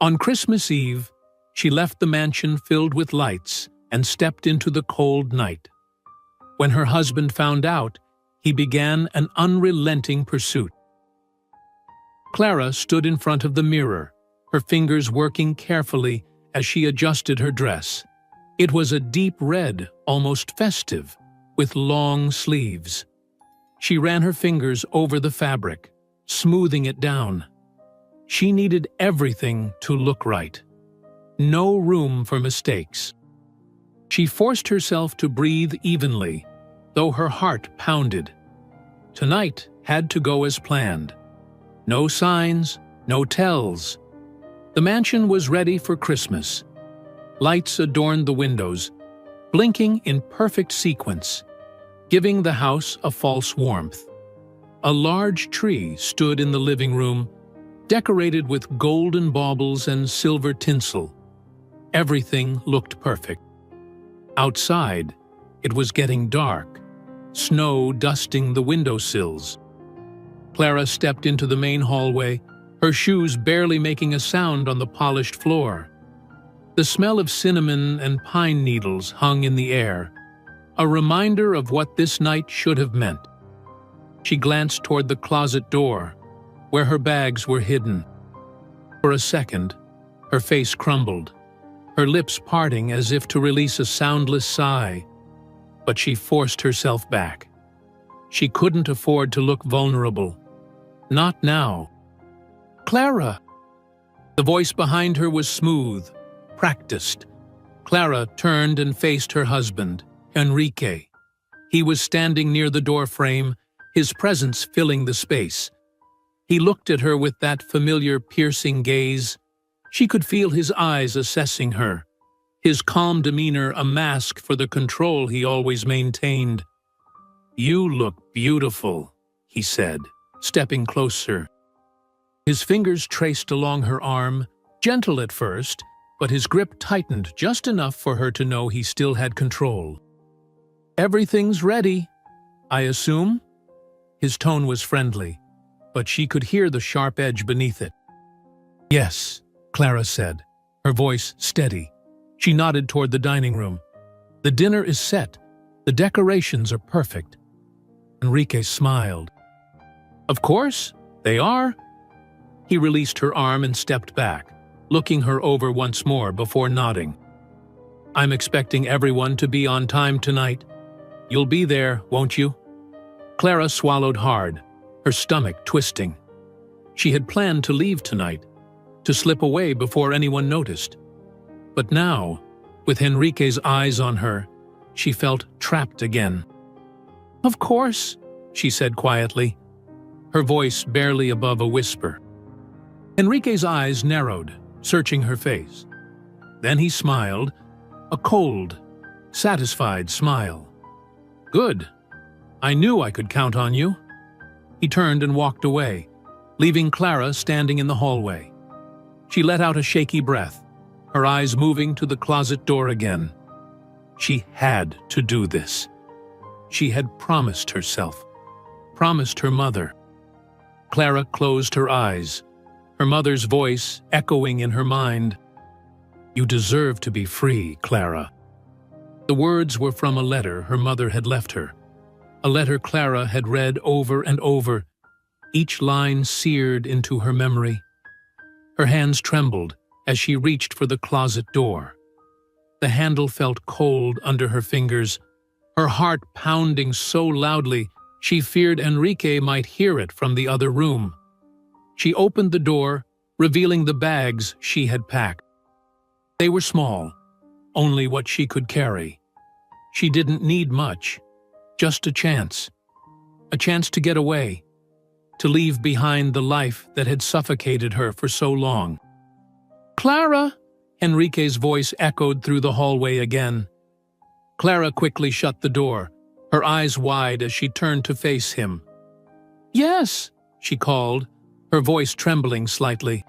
On Christmas Eve, she left the mansion filled with lights and stepped into the cold night. When her husband found out, he began an unrelenting pursuit. Clara stood in front of the mirror, her fingers working carefully as she adjusted her dress. It was a deep red, almost festive, with long sleeves. She ran her fingers over the fabric, smoothing it down. She needed everything to look right. No room for mistakes. She forced herself to breathe evenly, though her heart pounded. Tonight had to go as planned. No signs, no tells. The mansion was ready for Christmas. Lights adorned the windows, blinking in perfect sequence, giving the house a false warmth. A large tree stood in the living room, decorated with golden baubles and silver tinsel. Everything looked perfect. Outside, it was getting dark, snow dusting the windowsills. Clara stepped into the main hallway, her shoes barely making a sound on the polished floor. The smell of cinnamon and pine needles hung in the air, a reminder of what this night should have meant. She glanced toward the closet door, where her bags were hidden. For a second, her face crumbled, her lips parting as if to release a soundless sigh. But she forced herself back. She couldn't afford to look vulnerable. Not now. "Clara!" The voice behind her was smooth, practiced. Clara turned and faced her husband, Enrique. He was standing near the doorframe, his presence filling the space. He looked at her with that familiar piercing gaze. She could feel his eyes assessing her, his calm demeanor a mask for the control he always maintained. "You look beautiful," he said, stepping closer. His fingers traced along her arm, gentle at first, but his grip tightened just enough for her to know he still had control. "Everything's ready, I assume?" His tone was friendly, but she could hear the sharp edge beneath it. "Yes," Clara said, her voice steady. She nodded toward the dining room. "The dinner is set. The decorations are perfect." Enrique smiled. "Of course, they are." He released her arm and stepped back, looking her over once more before nodding. "I'm expecting everyone to be on time tonight. You'll be there, won't you?" Clara swallowed hard, her stomach twisting. She had planned to leave tonight, to slip away before anyone noticed. But now, with Enrique's eyes on her, she felt trapped again. "Of course," she said quietly, her voice barely above a whisper. Enrique's eyes narrowed, searching her face. Then he smiled, a cold, satisfied smile. "Good. I knew I could count on you." He turned and walked away, leaving Clara standing in the hallway. She let out a shaky breath, her eyes moving to the closet door again. She had to do this. She had promised herself, promised her mother. Clara closed her eyes, her mother's voice echoing in her mind. "You deserve to be free, Clara." The words were from a letter her mother had left her, a letter Clara had read over and over, each line seared into her memory. Her hands trembled as she reached for the closet door. The handle felt cold under her fingers, her heart pounding so loudly she feared Enrique might hear it from the other room. She opened the door, revealing the bags she had packed. They were small, only what she could carry. She didn't need much, just a chance to get away, to leave behind the life that had suffocated her for so long. "Clara!" Enrique's voice echoed through the hallway again. Clara quickly shut the door, her eyes wide as she turned to face him. "Yes," she called, her voice trembling slightly.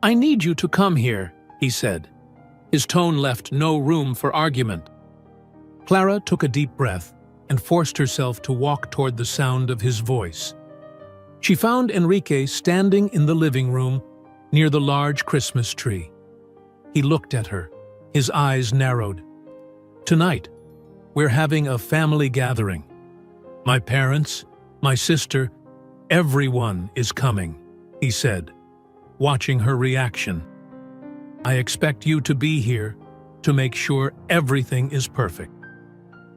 "I need you to come here," he said. His tone left no room for argument. Clara took a deep breath and forced herself to walk toward the sound of his voice. She found Enrique standing in the living room, near the large Christmas tree. He looked at her, his eyes narrowed. "Tonight, we're having a family gathering. My parents, my sister, everyone is coming," he said, watching her reaction. "I expect you to be here to make sure everything is perfect."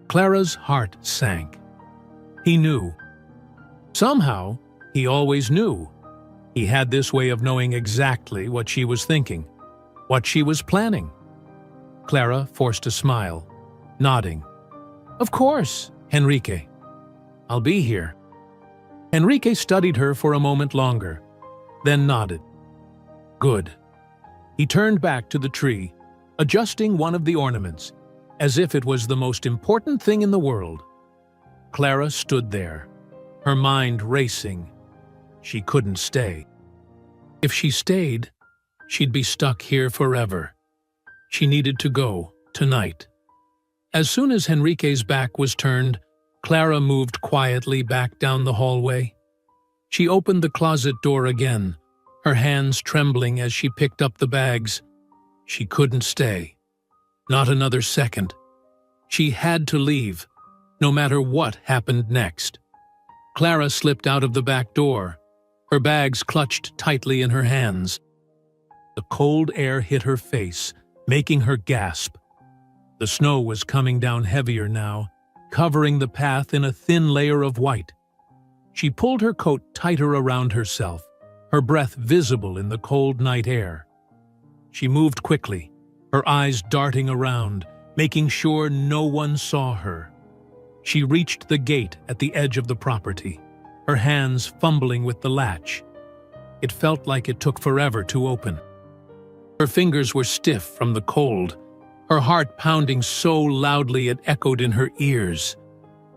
Clara's heart sank. He knew. Somehow, he always knew. He had this way of knowing exactly what she was thinking, what she was planning. Clara forced a smile, nodding. "Of course, Henrique. I'll be here." Henrique studied her for a moment longer, then nodded. "Good." He turned back to the tree, adjusting one of the ornaments, as if it was the most important thing in the world. Clara stood there, her mind racing. She couldn't stay. If she stayed, she'd be stuck here forever. She needed to go, tonight. As soon as Henrique's back was turned, Clara moved quietly back down the hallway. She opened the closet door again, her hands trembling as she picked up the bags. She couldn't stay. Not another second. She had to leave, no matter what happened next. Clara slipped out of the back door, her bags clutched tightly in her hands. The cold air hit her face, making her gasp. The snow was coming down heavier now, covering the path in a thin layer of white. She pulled her coat tighter around herself, her breath visible in the cold night air. She moved quickly, her eyes darting around, making sure no one saw her. She reached the gate at the edge of the property, her hands fumbling with the latch. It felt like it took forever to open. Her fingers were stiff from the cold, her heart pounding so loudly it echoed in her ears.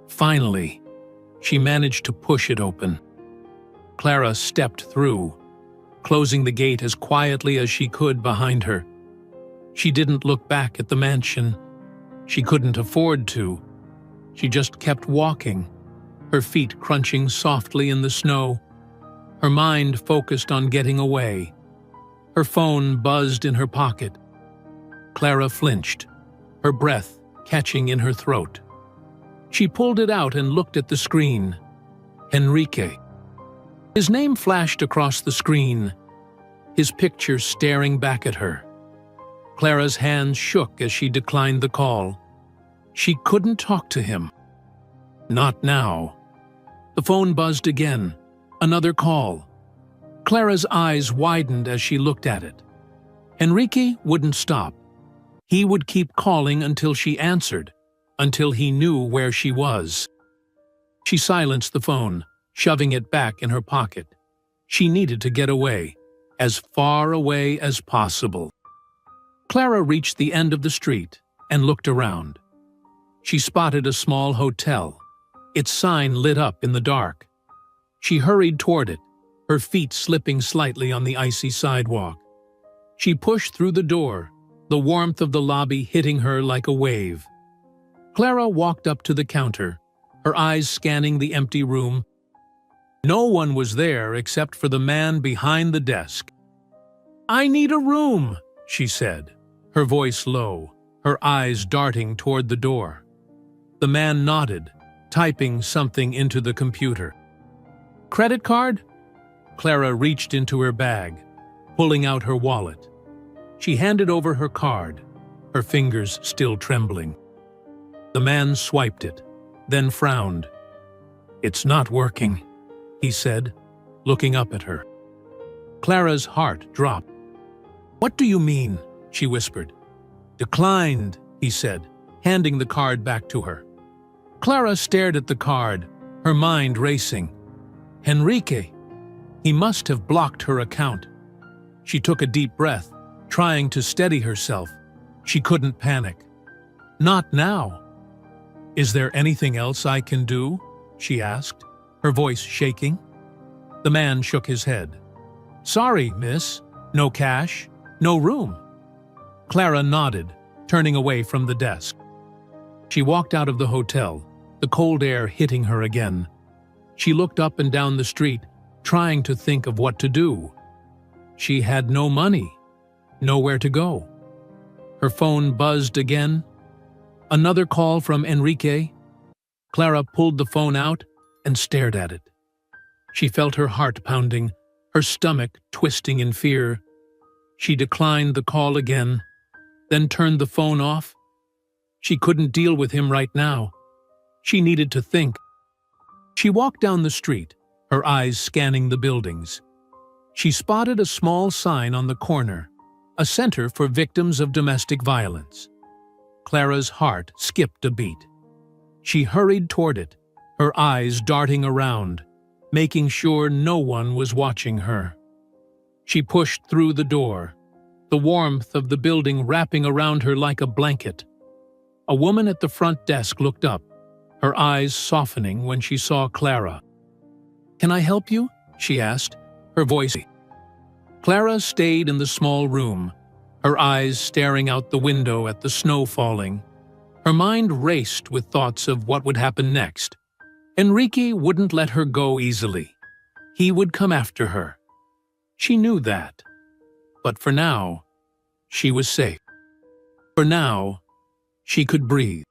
Finally, she managed to push it open. Clara stepped through, closing the gate as quietly as she could behind her. She didn't look back at the mansion. She couldn't afford to. She just kept walking, her feet crunching softly in the snow, her mind focused on getting away. Her phone buzzed in her pocket. Clara flinched, her breath catching in her throat. She pulled it out and looked at the screen. Henrique. His name flashed across the screen, his picture staring back at her. Clara's hands shook as she declined the call. She couldn't talk to him. Not now. The phone buzzed again. Another call. Clara's eyes widened as she looked at it. Henrique wouldn't stop. He would keep calling until she answered, until he knew where she was. She silenced the phone, shoving it back in her pocket. She needed to get away, as far away as possible. Clara reached the end of the street and looked around. She spotted a small hotel, its sign lit up in the dark. She hurried toward it, her feet slipping slightly on the icy sidewalk. She pushed through the door, the warmth of the lobby hitting her like a wave. Clara walked up to the counter, her eyes scanning the empty room. No one was there except for the man behind the desk. "I need a room," she said, her voice low, her eyes darting toward the door. The man nodded, typing something into the computer. "Credit card?" Clara reached into her bag, pulling out her wallet. She handed over her card, her fingers still trembling. The man swiped it, then frowned. "It's not working," he said, looking up at her. Clara's heart dropped. "What do you mean?" she whispered. "Declined," he said, handing the card back to her. Clara stared at the card, her mind racing. Henrique. He must have blocked her account. She took a deep breath, trying to steady herself. She couldn't panic. "Not now." "Is there anything else I can do?" she asked, her voice shaking. The man shook his head. "Sorry, miss. No cash, no room." Clara nodded, turning away from the desk. She walked out of the hotel, the cold air hitting her again. She looked up and down the street, trying to think of what to do. she had no money, nowhere to go. Her phone buzzed again. Another call from Enrique. Clara pulled the phone out and stared at it. She felt her heart pounding, her stomach twisting in fear. She declined the call again, then turned the phone off. She couldn't deal with him right now. She needed to think. She walked down the street, her eyes scanning the buildings. She spotted a small sign on the corner, a center for victims of domestic violence. Clara's heart skipped a beat. She hurried toward it, her eyes darting around, making sure no one was watching her. She pushed through the door, the warmth of the building wrapping around her like a blanket. A woman at the front desk looked up, her eyes softening when she saw Clara. "Can I help you?" she asked, her voice. Clara stayed in the small room, her eyes staring out the window at the snow falling. Her mind raced with thoughts of what would happen next. Enrique wouldn't let her go easily. He would come after her. She knew that. But for now, she was safe. For now, she could breathe.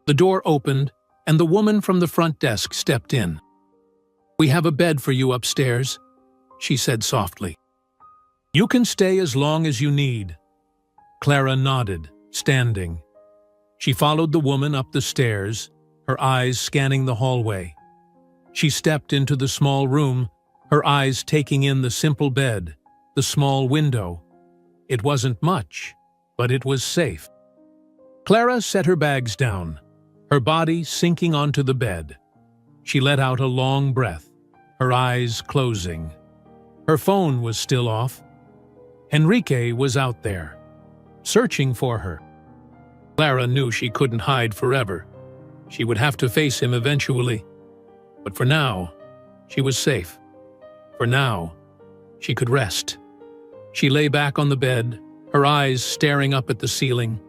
The door opened, and the woman from the front desk stepped in. "We have a bed for you upstairs," she said softly. "You can stay as long as you need." Clara nodded, standing. She followed the woman up the stairs, her eyes scanning the hallway. She stepped into the small room, her eyes taking in the simple bed, the small window. It wasn't much, but it was safe. Clara set her bags down, her body sinking onto the bed. She let out a long breath, her eyes closing. Her phone was still off. Enrique was out there, searching for her. Clara knew she couldn't hide forever. She would have to face him eventually. But for now, she was safe. For now, she could rest. She lay back on the bed, her eyes staring up at the ceiling.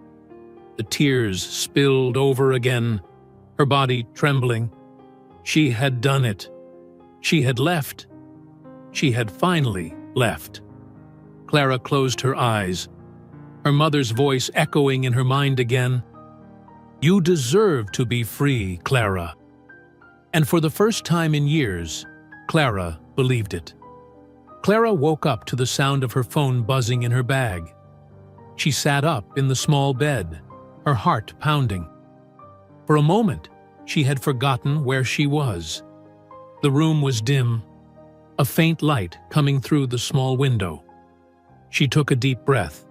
The tears spilled over again, her body trembling. She had done it. She had left. She had finally left. Clara closed her eyes, her mother's voice echoing in her mind again. "You deserve to be free, Clara." And for the first time in years, Clara believed it. Clara woke up to the sound of her phone buzzing in her bag. She sat up in the small bed, her heart pounding. For a moment, she had forgotten where she was. The room was dim, a faint light coming through the small window. She took a deep breath,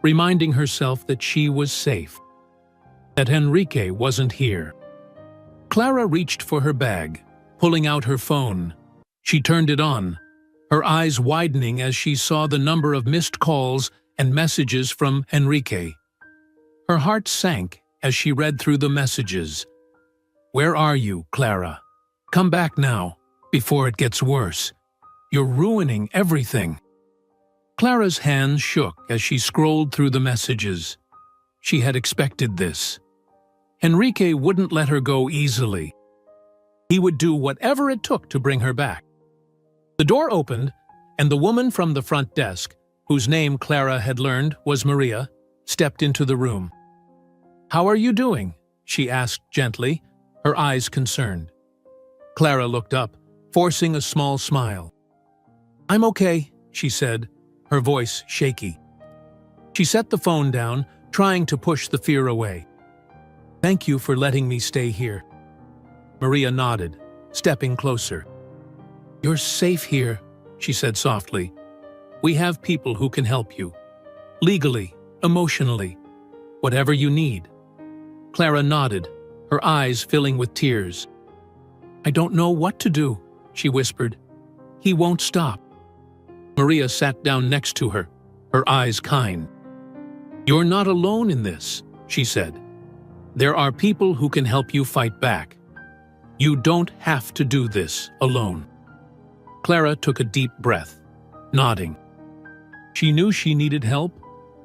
reminding herself that she was safe, that Enrique wasn't here. Clara reached for her bag, pulling out her phone. She turned it on, her eyes widening as she saw the number of missed calls and messages from Enrique. Her heart sank as she read through the messages. "Where are you, Clara? Come back now, before it gets worse. You're ruining everything." Clara's hands shook as she scrolled through the messages. She had expected this. Enrique wouldn't let her go easily. He would do whatever it took to bring her back. The door opened, and the woman from the front desk, whose name Clara had learned was Maria, stepped into the room. "How are you doing?" she asked gently, her eyes concerned. Clara looked up, forcing a small smile. "I'm okay," she said, her voice shaky. She set the phone down, trying to push the fear away. "Thank you for letting me stay here." Maria nodded, stepping closer. "You're safe here," she said softly. "We have people who can help you. Legally, emotionally, whatever you need." Clara nodded, her eyes filling with tears. "I don't know what to do," she whispered. "He won't stop." Maria sat down next to her, her eyes kind. "You're not alone in this," she said. "There are people who can help you fight back. You don't have to do this alone." Clara took a deep breath, nodding. She knew she needed help,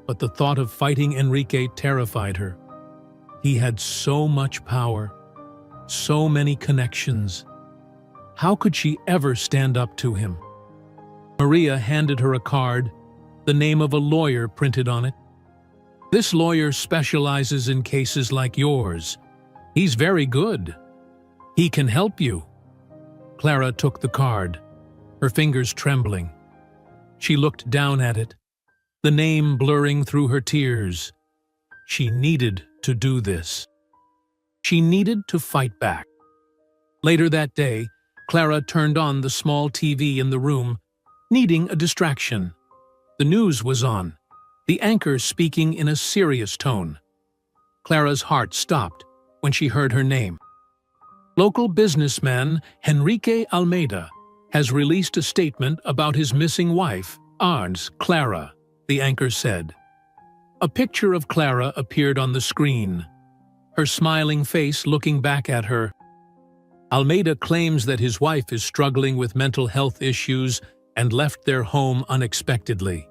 but the thought of fighting Enrique terrified her. He had so much power, so many connections. How could she ever stand up to him? Maria handed her a card, the name of a lawyer printed on it. This lawyer specializes in cases like yours. He's very good. He can help you. Clara took the card, her fingers trembling. She looked down at it, the name blurring through her tears. She needed to do this. She needed to fight back. Later that day, Clara turned on the small TV in the room, needing a distraction. The news was on, the anchor speaking in a serious tone. Clara's heart stopped when she heard her name. Local businessman Henrique Almeida has released a statement about his missing wife, ours, Clara, the anchor said. A picture of Clara appeared on the screen, her smiling face looking back at her. Almeida claims that his wife is struggling with mental health issues and left their home unexpectedly.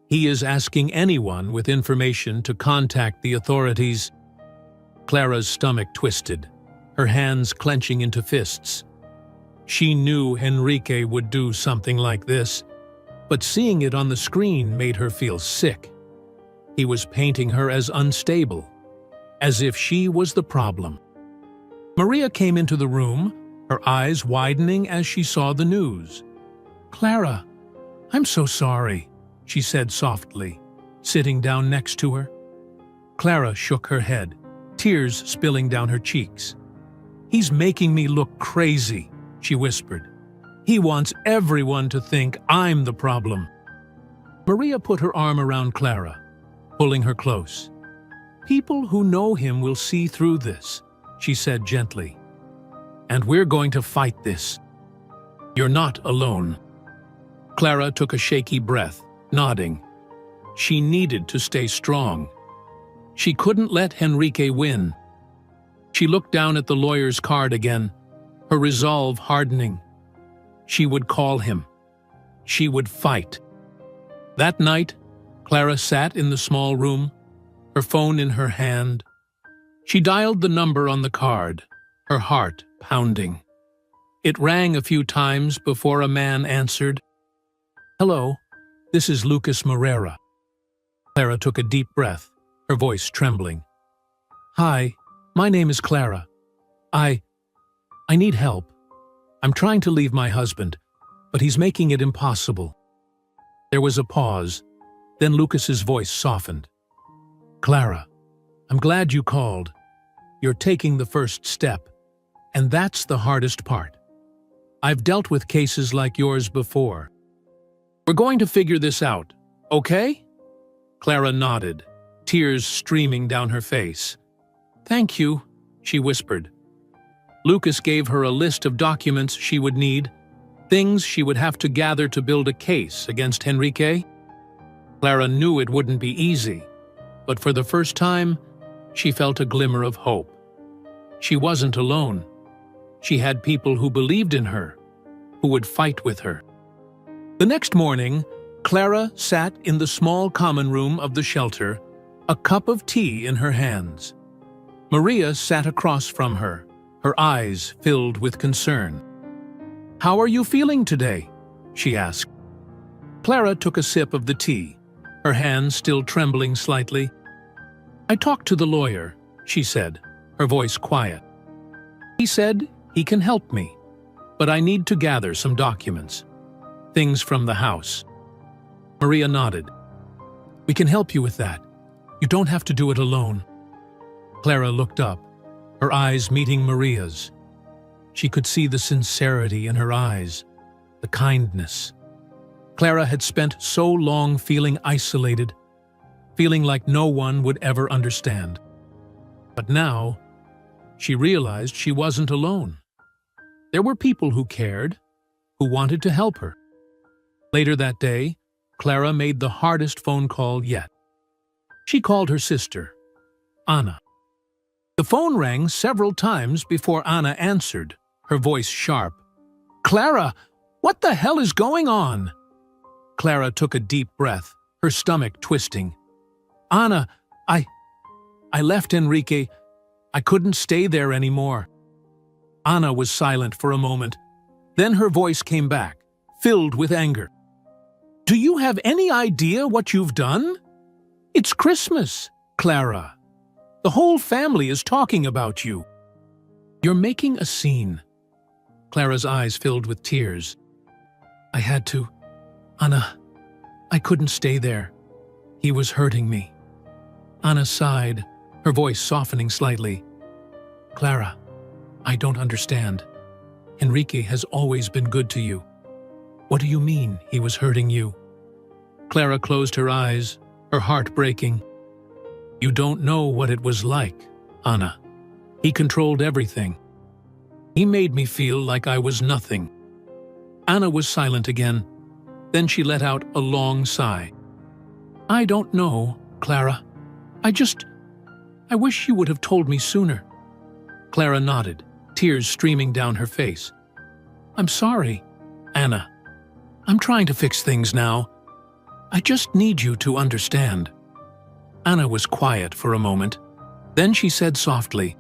He is asking anyone with information to contact the authorities. Clara's stomach twisted, her hands clenching into fists. She knew Henrique would do something like this, but seeing it on the screen made her feel sick. He was painting her as unstable, as if she was the problem. Maria came into the room, her eyes widening as she saw the news. "Clara, I'm so sorry," she said softly, sitting down next to her. Clara shook her head, tears spilling down her cheeks. "He's making me look crazy," she whispered. "He wants everyone to think I'm the problem." Maria put her arm around Clara, pulling her close. "People who know him will see through this," she said gently. "And we're going to fight this. You're not alone." Clara took a shaky breath, nodding. She needed to stay strong. She couldn't let Henrique win. She looked down at the lawyer's card again, her resolve hardening. She would call him. She would fight. That night, Clara sat in the small room, her phone in her hand. She dialed the number on the card, her heart pounding. It rang a few times before a man answered. "Hello, this is Lucas Moreira." Clara took a deep breath, her voice trembling. "Hi, my name is Clara. I need help. I'm trying to leave my husband, but he's making it impossible." There was a pause, then Lucas's voice softened. "Clara, I'm glad you called. You're taking the first step, and that's the hardest part. I've dealt with cases like yours before. We're going to figure this out, okay?" Clara nodded, tears streaming down her face. "Thank you," she whispered. Lucas gave her a list of documents she would need, things she would have to gather to build a case against Henrique. Clara knew it wouldn't be easy, but for the first time, she felt a glimmer of hope. She wasn't alone. She had people who believed in her, who would fight with her. The next morning, Clara sat in the small common room of the shelter, a cup of tea in her hands. Maria sat across from her, her eyes filled with concern. "How are you feeling today?" she asked. Clara took a sip of the tea, her hands still trembling slightly. "I talked to the lawyer," she said, her voice quiet. "He said he can help me, but I need to gather some documents, things from the house." Maria nodded. "We can help you with that. You don't have to do it alone." Clara looked up, her eyes meeting Maria's. She could see the sincerity in her eyes, the kindness. Clara had spent so long feeling isolated, feeling like no one would ever understand. But now, she realized she wasn't alone. There were people who cared, who wanted to help her. Later that day, Clara made the hardest phone call yet. She called her sister, Anna. The phone rang several times before Anna answered, her voice sharp. "Clara, what the hell is going on?" Clara took a deep breath, her stomach twisting. "Anna, I left Henrique. I couldn't stay there anymore." Anna was silent for a moment. Then her voice came back, filled with anger. Do you have any idea what you've done? It's Christmas, Clara. The whole family is talking about you. You're making a scene. Clara's eyes filled with tears. I had to. Anna, I couldn't stay there. He was hurting me. Anna sighed, her voice softening slightly. Clara, I don't understand. Enrique has always been good to you. What do you mean he was hurting you? Clara closed her eyes, her heart breaking. You don't know what it was like, Anna. He controlled everything. He made me feel like I was nothing. Anna was silent again. Then she let out a long sigh. I don't know, Clara. I wish you would have told me sooner. Clara nodded, tears streaming down her face. I'm sorry, Anna. I'm trying to fix things now. I just need you to understand. Anna was quiet for a moment. Then she said softly,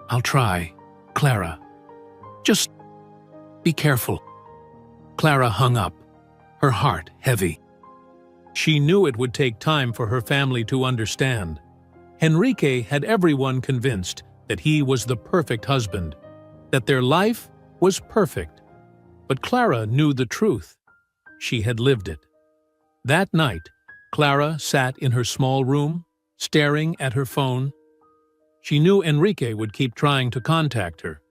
I'll try, Clara. Just be careful. Clara hung up, her heart heavy. She knew it would take time for her family to understand. Enrique had everyone convinced that he was the perfect husband, that their life was perfect. But Clara knew the truth. She had lived it. That night, Clara sat in her small room, staring at her phone. She knew Enrique would keep trying to contact her,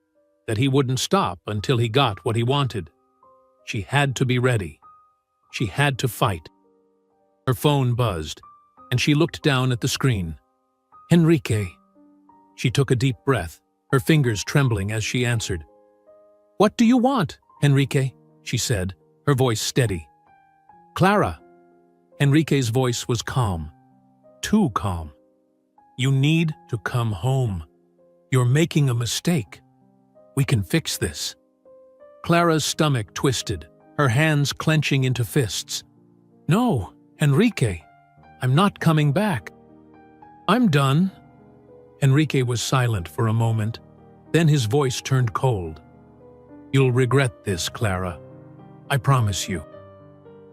that he wouldn't stop until he got what he wanted. She had to be ready. She had to fight. Her phone buzzed, and she looked down at the screen. Enrique. She took a deep breath, her fingers trembling as she answered. What do you want, Enrique? She said, her voice steady. Clara. Enrique's voice was calm. Too calm. You need to come home. You're making a mistake. We can fix this. Clara's stomach twisted, her hands clenching into fists. No, Enrique, I'm not coming back. I'm done. Enrique was silent for a moment. Then his voice turned cold. You'll regret this, Clara. I promise you.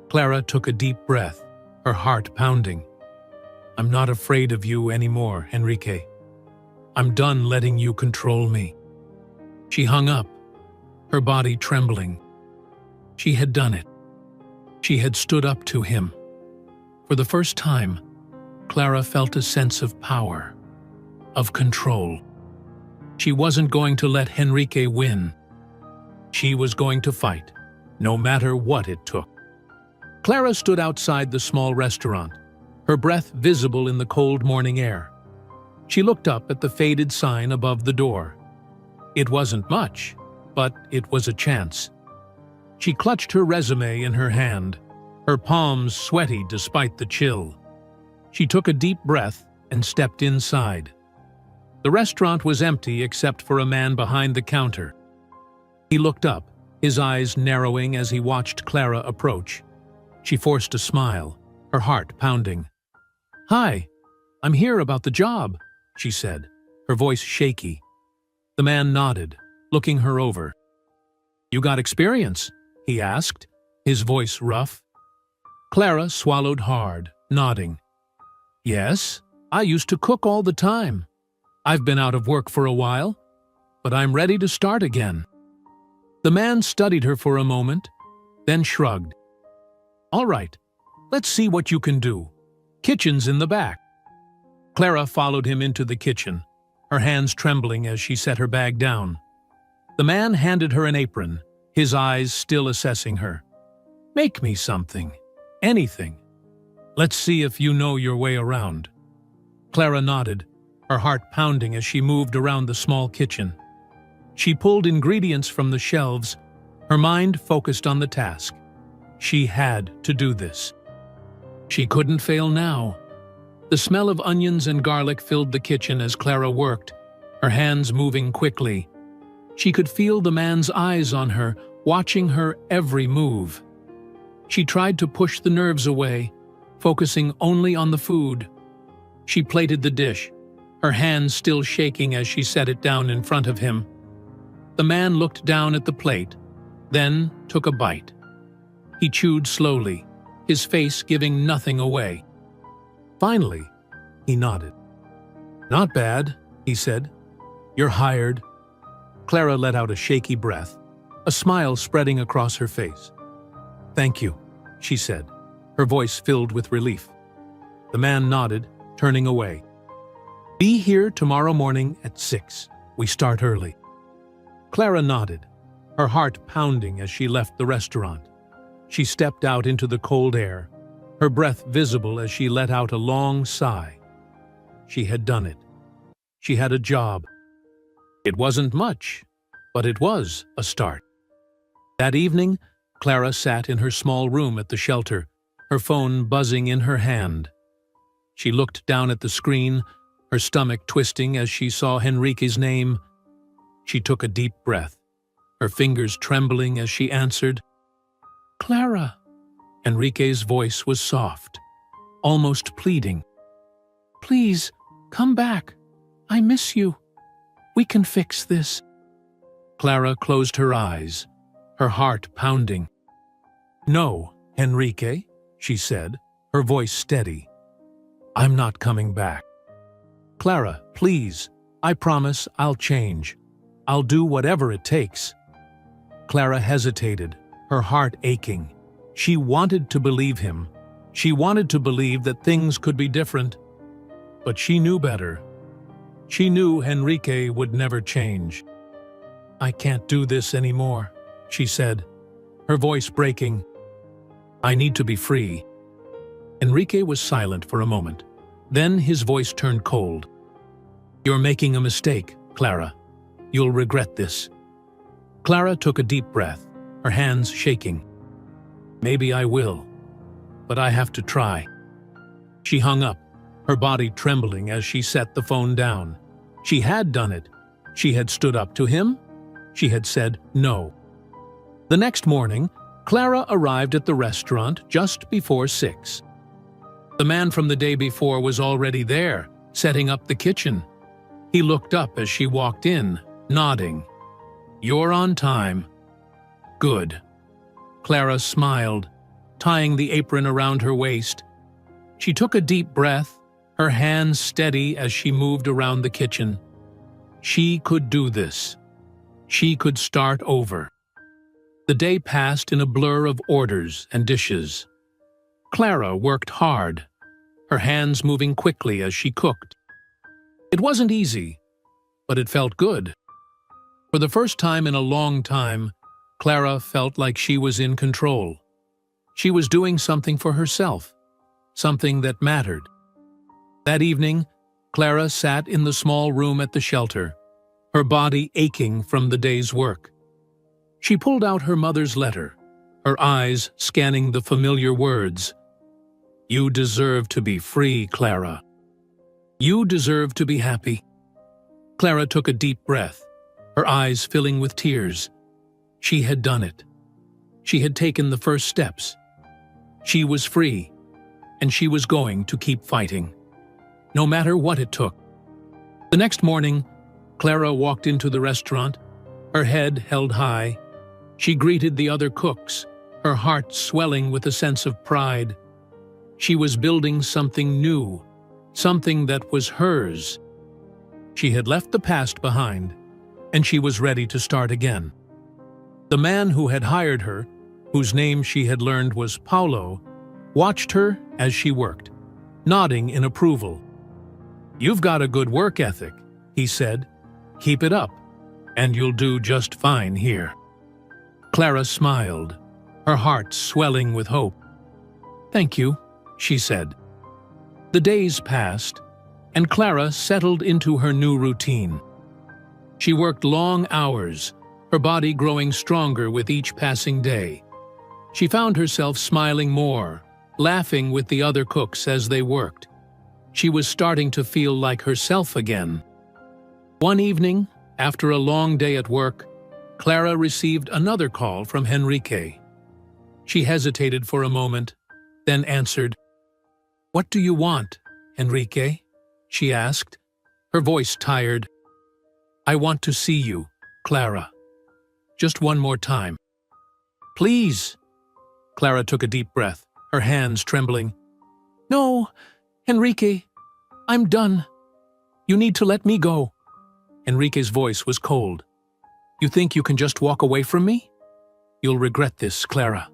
Clara took a deep breath, her heart pounding. I'm not afraid of you anymore, Enrique. I'm done letting you control me. She hung up, her body trembling. She had done it. She had stood up to him. For the first time, Clara felt a sense of power, of control. She wasn't going to let Enrique win. She was going to fight, no matter what it took. Clara stood outside the small restaurant, her breath visible in the cold morning air. She looked up at the faded sign above the door. It wasn't much, but it was a chance. She clutched her resume in her hand, her palms sweaty despite the chill. She took a deep breath and stepped inside. The restaurant was empty except for a man behind the counter. He looked up, his eyes narrowing as he watched Clara approach. She forced a smile, her heart pounding. Hi, I'm here about the job, she said, her voice shaky. The man nodded, looking her over. You got experience? He asked, his voice rough. Clara swallowed hard, nodding. Yes, I used to cook all the time. I've been out of work for a while, but I'm ready to start again. The man studied her for a moment, then shrugged. All right, let's see what you can do. Kitchen's in the back. Clara followed him into the kitchen, her hands trembling as she set her bag down. The man handed her an apron, his eyes still assessing her. Make me something. Anything. Let's see if you know your way around. Clara nodded, her heart pounding as she moved around the small kitchen. She pulled ingredients from the shelves, her mind focused on the task. She had to do this. She couldn't fail now. The smell of onions and garlic filled the kitchen as Clara worked, her hands moving quickly. She could feel the man's eyes on her, watching her every move. She tried to push the nerves away, focusing only on the food. She plated the dish, her hands still shaking as she set it down in front of him. The man looked down at the plate, then took a bite. He chewed slowly, his face giving nothing away. Finally, he nodded. "Not bad," he said. "You're hired." Clara let out a shaky breath, a smile spreading across her face. "Thank you," she said, her voice filled with relief. The man nodded, turning away. "Be here tomorrow morning at 6. We start early." Clara nodded, her heart pounding as she left the restaurant. She stepped out into the cold air, her breath visible as she let out a long sigh. She had done it. She had a job. It wasn't much, but it was a start. That evening, Clara sat in her small room at the shelter, her phone buzzing in her hand. She looked down at the screen, her stomach twisting as she saw Henrique's name. She took a deep breath, her fingers trembling as she answered, "Clara." Henrique's voice was soft, almost pleading. "Please, come back. I miss you. We can fix this." Clara closed her eyes, her heart pounding. "No, Henrique," she said, her voice steady. "I'm not coming back. Clara, please, I promise I'll change. I'll do whatever it takes." Clara hesitated, her heart aching. She wanted to believe him. She wanted to believe that things could be different. But she knew better. She knew Henrique would never change. "I can't do this anymore," she said, her voice breaking. "I need to be free." Henrique was silent for a moment. Then his voice turned cold. "You're making a mistake, Clara. You'll regret this." Clara took a deep breath, her hands shaking. "Maybe I will, but I have to try." She hung up, her body trembling as she set the phone down. She had done it. She had stood up to him. She had said no. The next morning, Clara arrived at the restaurant just before 6. The man from the day before was already there, setting up the kitchen. He looked up as she walked in, nodding. "You're on time." "Good." Clara smiled, tying the apron around her waist. She took a deep breath, her hands steady as she moved around the kitchen. She could do this. She could start over. The day passed in a blur of orders and dishes. Clara worked hard, her hands moving quickly as she cooked. It wasn't easy, but it felt good. For the first time in a long time, Clara felt like she was in control. She was doing something for herself, something that mattered. That evening, Clara sat in the small room at the shelter, her body aching from the day's work. She pulled out her mother's letter, her eyes scanning the familiar words. "You deserve to be free, Clara. You deserve to be happy." Clara took a deep breath, her eyes filling with tears. She had done it. She had taken the first steps. She was free, and she was going to keep fighting, no matter what it took. The next morning, Clara walked into the restaurant, her head held high. She greeted the other cooks, her heart swelling with a sense of pride. She was building something new, something that was hers. She had left the past behind, and she was ready to start again. The man who had hired her, whose name she had learned was Paulo, watched her as she worked, nodding in approval. "You've got a good work ethic," he said. "Keep it up, and you'll do just fine here." Clara smiled, her heart swelling with hope. "Thank you," she said. The days passed, and Clara settled into her new routine. She worked long hours, her body growing stronger with each passing day. She found herself smiling more, laughing with the other cooks as they worked. She was starting to feel like herself again. One evening, after a long day at work, Clara received another call from Henrique. She hesitated for a moment, then answered. "What do you want, Henrique?" she asked, her voice tired. "I want to see you, Clara. Just one more time." "Please." Clara took a deep breath, her hands trembling. "No, Enrique, I'm done. You need to let me go." Enrique's voice was cold. "You think you can just walk away from me? You'll regret this, Clara."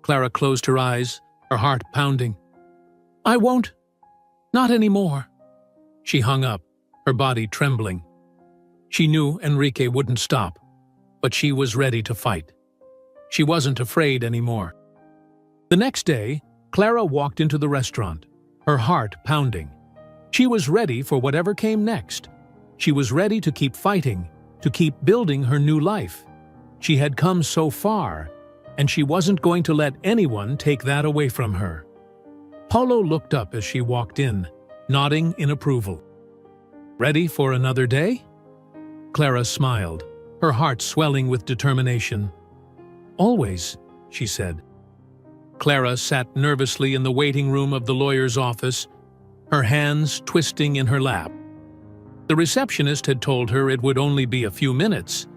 Clara closed her eyes, her heart pounding. "I won't. Not anymore." She hung up, her body trembling. She knew Enrique wouldn't stop, but she was ready to fight. She wasn't afraid anymore. The next day, Clara walked into the restaurant, her heart pounding. She was ready for whatever came next. She was ready to keep fighting, to keep building her new life. She had come so far, and she wasn't going to let anyone take that away from her. Paulo looked up as she walked in, nodding in approval. "Ready for another day?" Clara smiled, her heart swelling with determination. "Always," she said. Clara sat nervously in the waiting room of the lawyer's office, her hands twisting in her lap. The receptionist had told her it would only be a few minutes,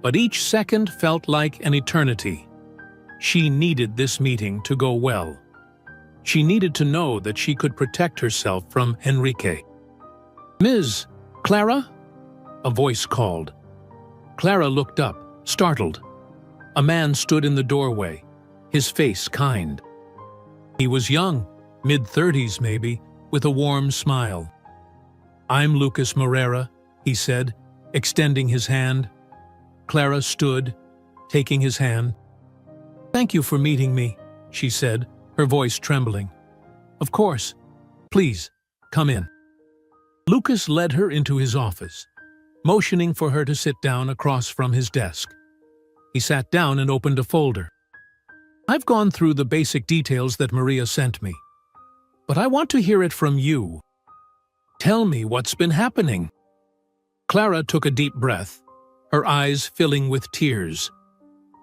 but each second felt like an eternity. She needed this meeting to go well. She needed to know that she could protect herself from Enrique. "Ms. Clara?" a voice called. Clara looked up, startled. A man stood in the doorway, his face kind. He was young, mid-30s maybe, with a warm smile. "I'm Lucas Moreira," he said, extending his hand. Clara stood, taking his hand. "Thank you for meeting me," she said, her voice trembling. "Of course. Please, come in." Lucas led her into his office, motioning for her to sit down across from his desk. He sat down and opened a folder. "I've gone through the basic details that Maria sent me, but I want to hear it from you. Tell me what's been happening." Clara took a deep breath, her eyes filling with tears.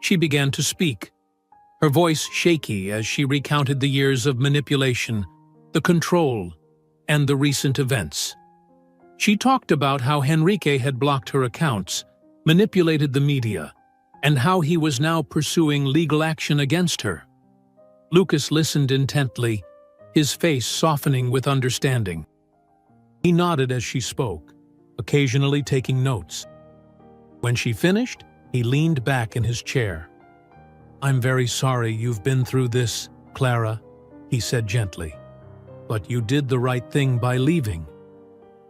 She began to speak, her voice shaky as she recounted the years of manipulation, the control, and the recent events. She talked about how Enrique had blocked her accounts, manipulated the media, and how he was now pursuing legal action against her. Lucas listened intently, his face softening with understanding. He nodded as she spoke, occasionally taking notes. When she finished, he leaned back in his chair. "I'm very sorry you've been through this, Clara," he said gently. "But you did the right thing by leaving,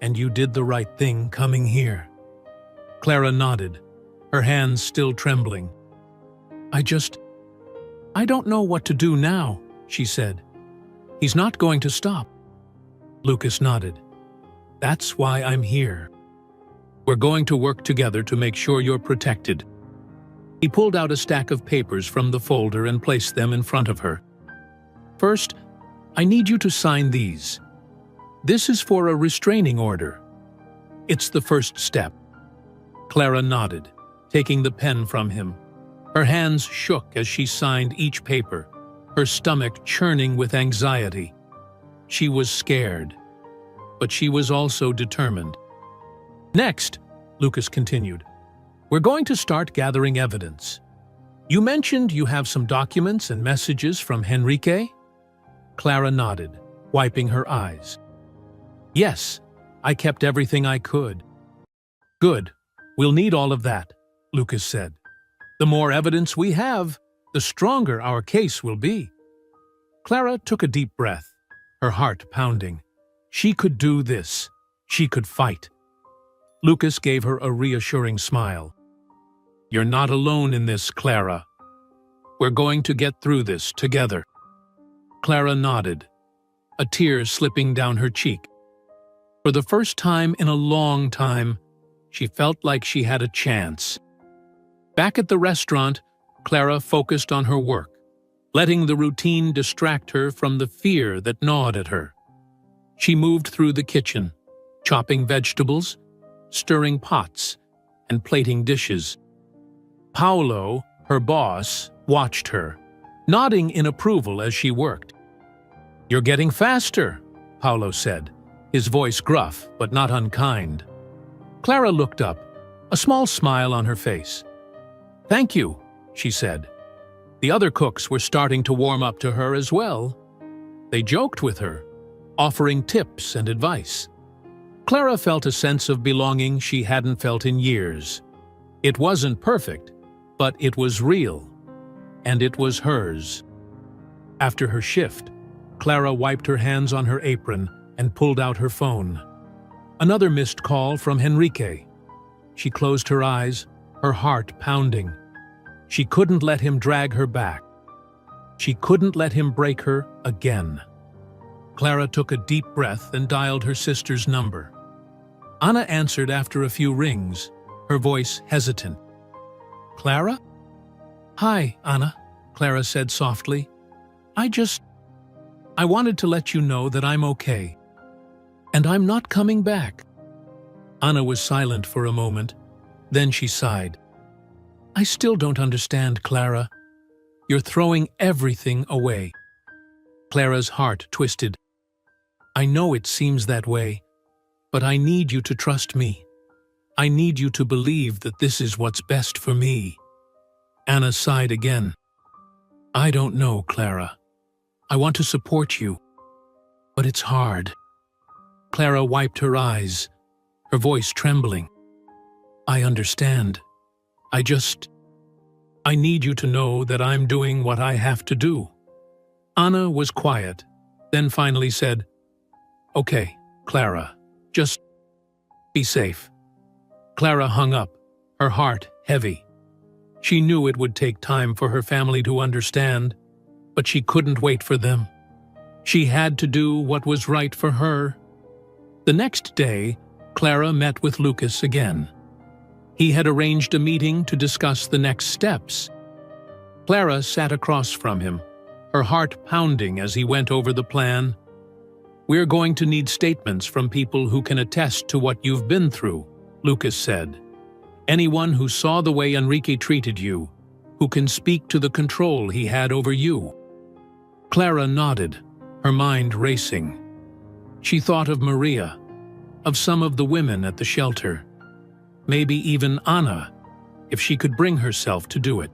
and you did the right thing coming here." Clara nodded, her hands still trembling. I don't know what to do now," she said. "He's not going to stop." Lucas nodded. "That's why I'm here. We're going to work together to make sure you're protected." He pulled out a stack of papers from the folder and placed them in front of her. "First, I need you to sign these. This is for a restraining order. It's the first step." Clara nodded, taking the pen from him. Her hands shook as she signed each paper, her stomach churning with anxiety. She was scared, but she was also determined. "Next," Lucas continued, "we're going to start gathering evidence. You mentioned you have some documents and messages from Enrique?" Clara nodded, wiping her eyes. "Yes, I kept everything I could." "Good. We'll need all of that," Lucas said. "The more evidence we have, the stronger our case will be." Clara took a deep breath, her heart pounding. She could do this. She could fight. Lucas gave her a reassuring smile. "You're not alone in this, Clara. We're going to get through this together." Clara nodded, a tear slipping down her cheek. For the first time in a long time, she felt like she had a chance. Back at the restaurant, Clara focused on her work, letting the routine distract her from the fear that gnawed at her. She moved through the kitchen, chopping vegetables, stirring pots, and plating dishes. Paulo, her boss, watched her, nodding in approval as she worked. "You're getting faster," Paulo said, his voice gruff but not unkind. Clara looked up, a small smile on her face. "Thank you," she said. The other cooks were starting to warm up to her as well. They joked with her, offering tips and advice. Clara felt a sense of belonging she hadn't felt in years. It wasn't perfect, but it was real, and it was hers. After her shift, Clara wiped her hands on her apron and pulled out her phone. Another missed call from Henrique. She closed her eyes, her heart pounding. She couldn't let him drag her back. She couldn't let him break her again. Clara took a deep breath and dialed her sister's number. Anna answered after a few rings, her voice hesitant. "Clara?" "Hi, Anna," Clara said softly. I wanted to let you know that I'm okay. And I'm not coming back." Anna was silent for a moment. Then she sighed. "I still don't understand, Clara. You're throwing everything away." Clara's heart twisted. "I know it seems that way, but I need you to trust me. I need you to believe that this is what's best for me." Anna sighed again. "I don't know, Clara. I want to support you, but it's hard." Clara wiped her eyes, her voice trembling. "I understand. I need you to know that I'm doing what I have to do." Anna was quiet, then finally said, "Okay, Clara, just be safe." Clara hung up, her heart heavy. She knew it would take time for her family to understand, but she couldn't wait for them. She had to do what was right for her. The next day, Clara met with Lucas again. He had arranged a meeting to discuss the next steps. Clara sat across from him, her heart pounding as he went over the plan. "We're going to need statements from people who can attest to what you've been through," Lucas said. "Anyone who saw the way Enrique treated you, who can speak to the control he had over you." Clara nodded, her mind racing. She thought of Maria, of some of the women at the shelter, maybe even Anna, if she could bring herself to do it.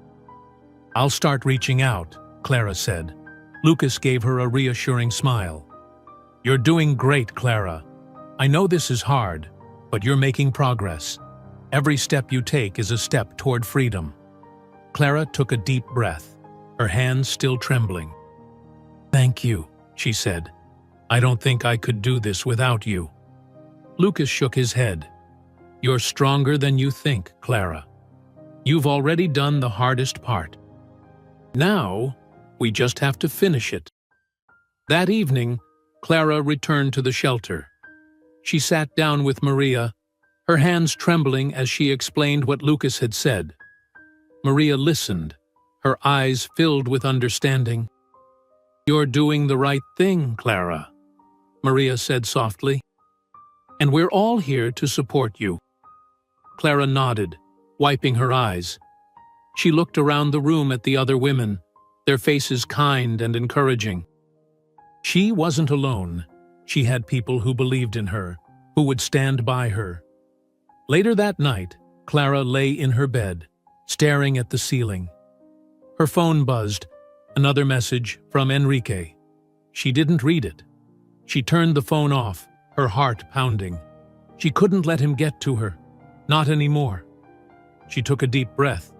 "I'll start reaching out," Clara said. Lucas gave her a reassuring smile. "You're doing great, Clara. I know this is hard, but you're making progress. Every step you take is a step toward freedom." Clara took a deep breath, her hands still trembling. "Thank you," she said. "I don't think I could do this without you." Lucas shook his head. "You're stronger than you think, Clara. You've already done the hardest part. Now, we just have to finish it." That evening, Clara returned to the shelter. She sat down with Maria, her hands trembling as she explained what Lucas had said. Maria listened, her eyes filled with understanding. "You're doing the right thing, Clara," Maria said softly. "And we're all here to support you." Clara nodded, wiping her eyes. She looked around the room at the other women, their faces kind and encouraging. She wasn't alone. She had people who believed in her, who would stand by her. Later that night, Clara lay in her bed, staring at the ceiling. Her phone buzzed, another message from Enrique. She didn't read it. She turned the phone off, her heart pounding. She couldn't let him get to her, not anymore. She took a deep breath,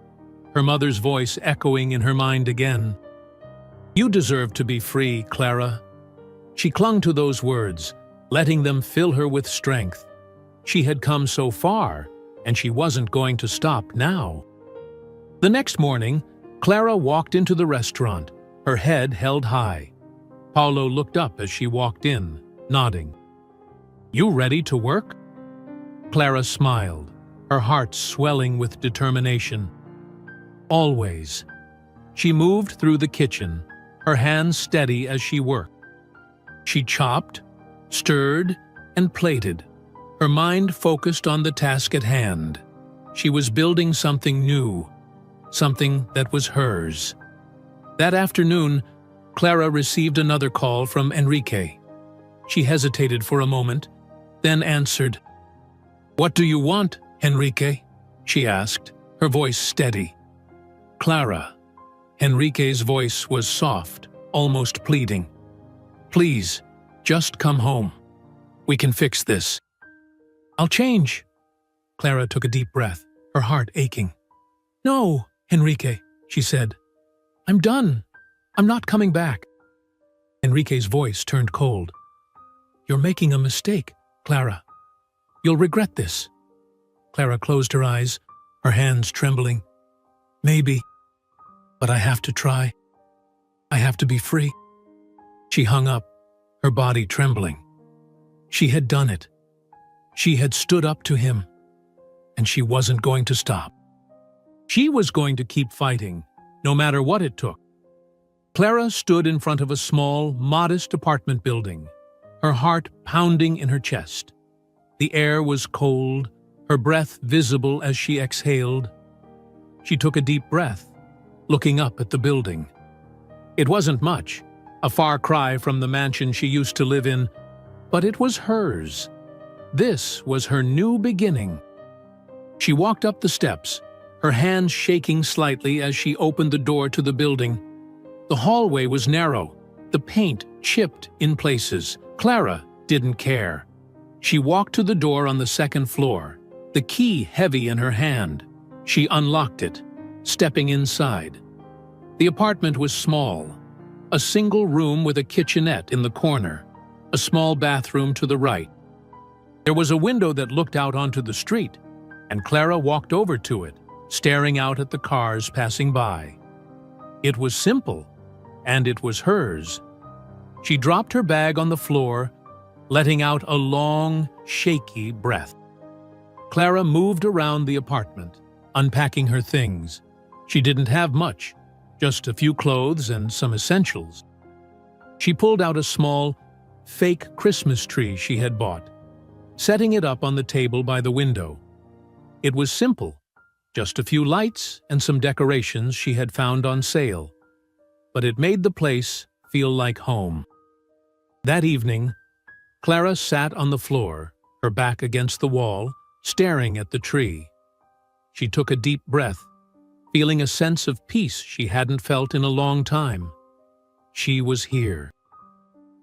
her mother's voice echoing in her mind again. "You deserve to be free, Clara." She clung to those words, letting them fill her with strength. She had come so far, and she wasn't going to stop now. The next morning, Clara walked into the restaurant, her head held high. Paulo looked up as she walked in, nodding. "You ready to work?" Clara smiled, her heart swelling with determination. "Always." She moved through the kitchen, her hands steady as she worked. She chopped, stirred, and plated, her mind focused on the task at hand. She was building something new, something that was hers. That afternoon, Clara received another call from Enrique. She hesitated for a moment, then answered. "What do you want, Enrique?" she asked, her voice steady. "Clara, Enrique's voice was soft, almost pleading. "Please, just come home. We can fix this." "I'll change." Clara took a deep breath, her heart aching. "No, Enrique," she said. "I'm done. I'm not coming back." Enrique's voice turned cold. "You're making a mistake, Clara. You'll regret this." Clara closed her eyes, her hands trembling. "Maybe, but I have to try. I have to be free." She hung up, her body trembling. She had done it. She had stood up to him, and she wasn't going to stop. She was going to keep fighting, no matter what it took. Clara stood in front of a small, modest apartment building, her heart pounding in her chest. The air was cold, her breath visible as she exhaled. She took a deep breath, looking up at the building. It wasn't much, a far cry from the mansion she used to live in, but it was hers. This was her new beginning. She walked up the steps, her hands shaking slightly as she opened the door to the building. The hallway was narrow, the paint chipped in places. Clara didn't care. She walked to the door on the second floor, the key heavy in her hand. She unlocked it, stepping inside. The apartment was small, a single room with a kitchenette in the corner, a small bathroom to the right. There was a window that looked out onto the street, and Clara walked over to it, staring out at the cars passing by. It was simple, and it was hers. She dropped her bag on the floor, letting out a long, shaky breath. Clara moved around the apartment, unpacking her things. She didn't have much, just a few clothes and some essentials. She pulled out a small, fake Christmas tree she had bought, setting it up on the table by the window. It was simple, just a few lights and some decorations she had found on sale, but it made the place feel like home. That evening, Clara sat on the floor, her back against the wall, staring at the tree. She took a deep breath, feeling a sense of peace she hadn't felt in a long time. She was here.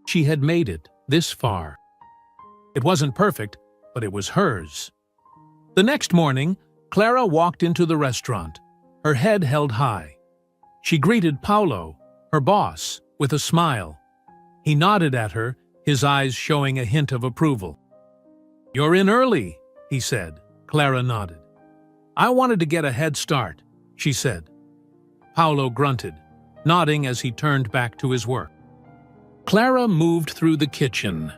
She had made it this far. It wasn't perfect, but it was hers. The next morning, Clara walked into the restaurant, her head held high. She greeted Paulo, her boss, with a smile. He nodded at her, his eyes showing a hint of approval. "You're in early," he said. Clara nodded. "I wanted to get a head start," she said. Paulo grunted, nodding as he turned back to his work. Clara moved through the kitchen,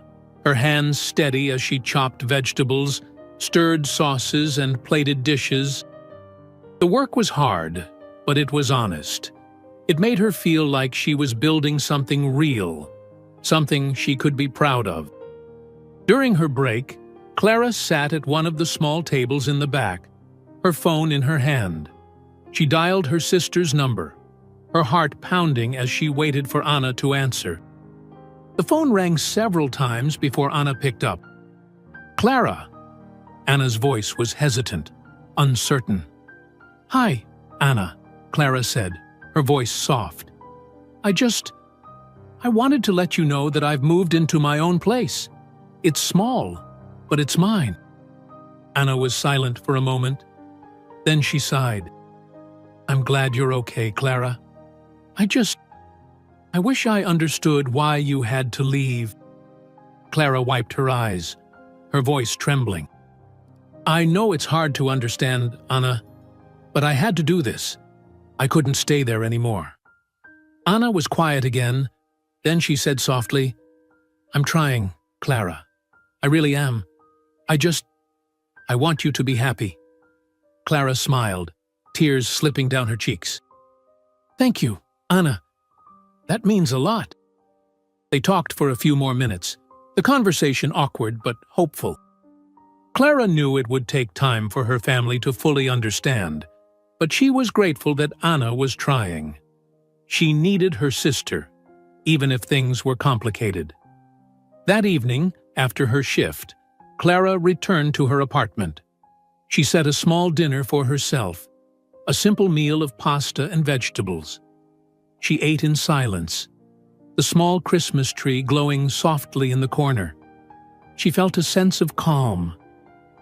her hands steady as she chopped vegetables, stirred sauces, and plated dishes. The work was hard, but it was honest. It made her feel like she was building something real, something she could be proud of. During her break, Clara sat at one of the small tables in the back, her phone in her hand. She dialed her sister's number, her heart pounding as she waited for Anna to answer. The phone rang several times before Anna picked up. "Clara." Anna's voice was hesitant, uncertain. "Hi, Anna," Clara said, her voice soft. I wanted to let you know that I've moved into my own place. It's small, but it's mine." Anna was silent for a moment. Then she sighed. "I'm glad you're okay, Clara. I wish I understood why you had to leave." Clara wiped her eyes, her voice trembling. "I know it's hard to understand, Anna, but I had to do this. I couldn't stay there anymore." Anna was quiet again. Then she said softly, "I'm trying, Clara. I really am. I want you to be happy." Clara smiled, tears slipping down her cheeks. "Thank you, Anna. That means a lot." They talked for a few more minutes, the conversation awkward but hopeful. Clara knew it would take time for her family to fully understand, but she was grateful that Anna was trying. She needed her sister, even if things were complicated. That evening, after her shift, Clara returned to her apartment. She set a small dinner for herself, a simple meal of pasta and vegetables. she ate in silence, the small Christmas tree glowing softly in the corner. She felt a sense of calm,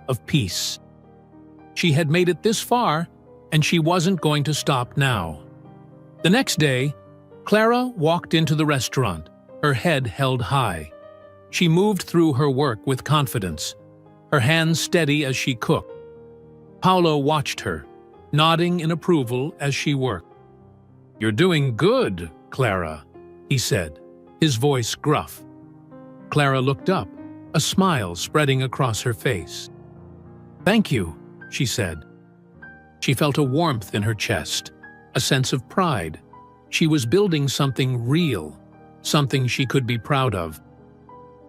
of peace. She had made it this far, and she wasn't going to stop now. The next day, Clara walked into the restaurant, her head held high. She moved through her work with confidence, her hands steady as she cooked. Paolo watched her, nodding in approval as she worked. "You're doing good, Clara," he said, his voice gruff. Clara looked up, a smile spreading across her face. "Thank you," she said. She felt a warmth in her chest, a sense of pride. She was building something real, something she could be proud of.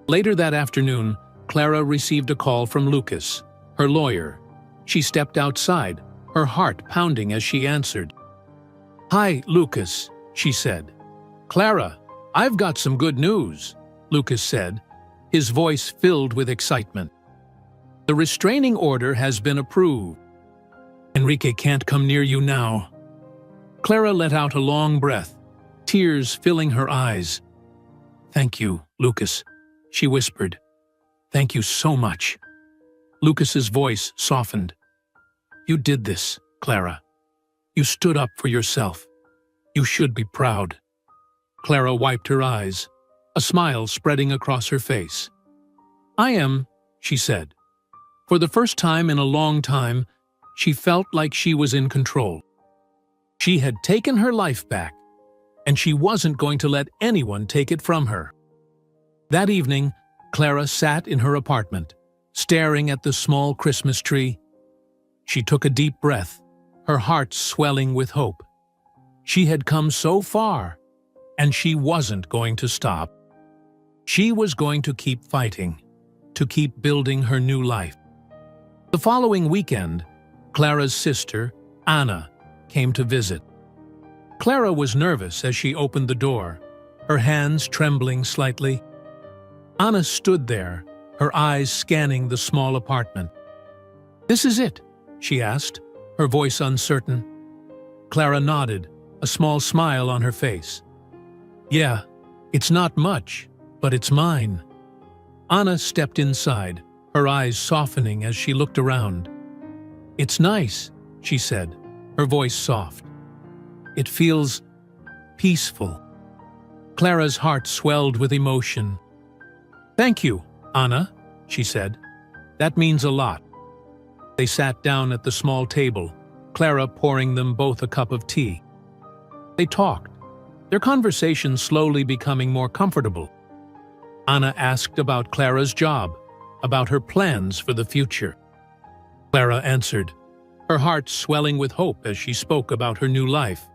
Later that afternoon, Clara received a call from Lucas, her lawyer. She stepped outside, her heart pounding as she answered. "Hi, Lucas," she said. "Clara, I've got some good news," Lucas said, his voice filled with excitement. "The restraining order has been approved. Enrique can't come near you now." Clara let out a long breath, tears filling her eyes. "Thank you, Lucas," she whispered. "Thank you so much." Lucas's voice softened. "You did this, Clara. You stood up for yourself. You should be proud." Clara wiped her eyes, a smile spreading across her face. "I am," she said. For the first time in a long time, she felt like she was in control. She had taken her life back, and she wasn't going to let anyone take it from her. That evening, Clara sat in her apartment, staring at the small Christmas tree. She took a deep breath, her heart swelling with hope. She had come so far, and she wasn't going to stop. She was going to keep fighting, to keep building her new life. The following weekend, Clara's sister, Anna, came to visit. Clara was nervous as she opened the door, her hands trembling slightly. Anna stood there, her eyes scanning the small apartment. "This is it?" she asked, her voice uncertain. Clara nodded, a small smile on her face. "Yeah, it's not much, but it's mine." Anna stepped inside, her eyes softening as she looked around. "It's nice," she said, her voice soft. "It feels peaceful." Clara's heart swelled with emotion. "Thank you, Anna," she said. "That means a lot." They sat down at the small table, Clara pouring them both a cup of tea. They talked, their conversation slowly becoming more comfortable. Anna asked about Clara's job, about her plans for the future. Clara answered, her heart swelling with hope as she spoke about her new life.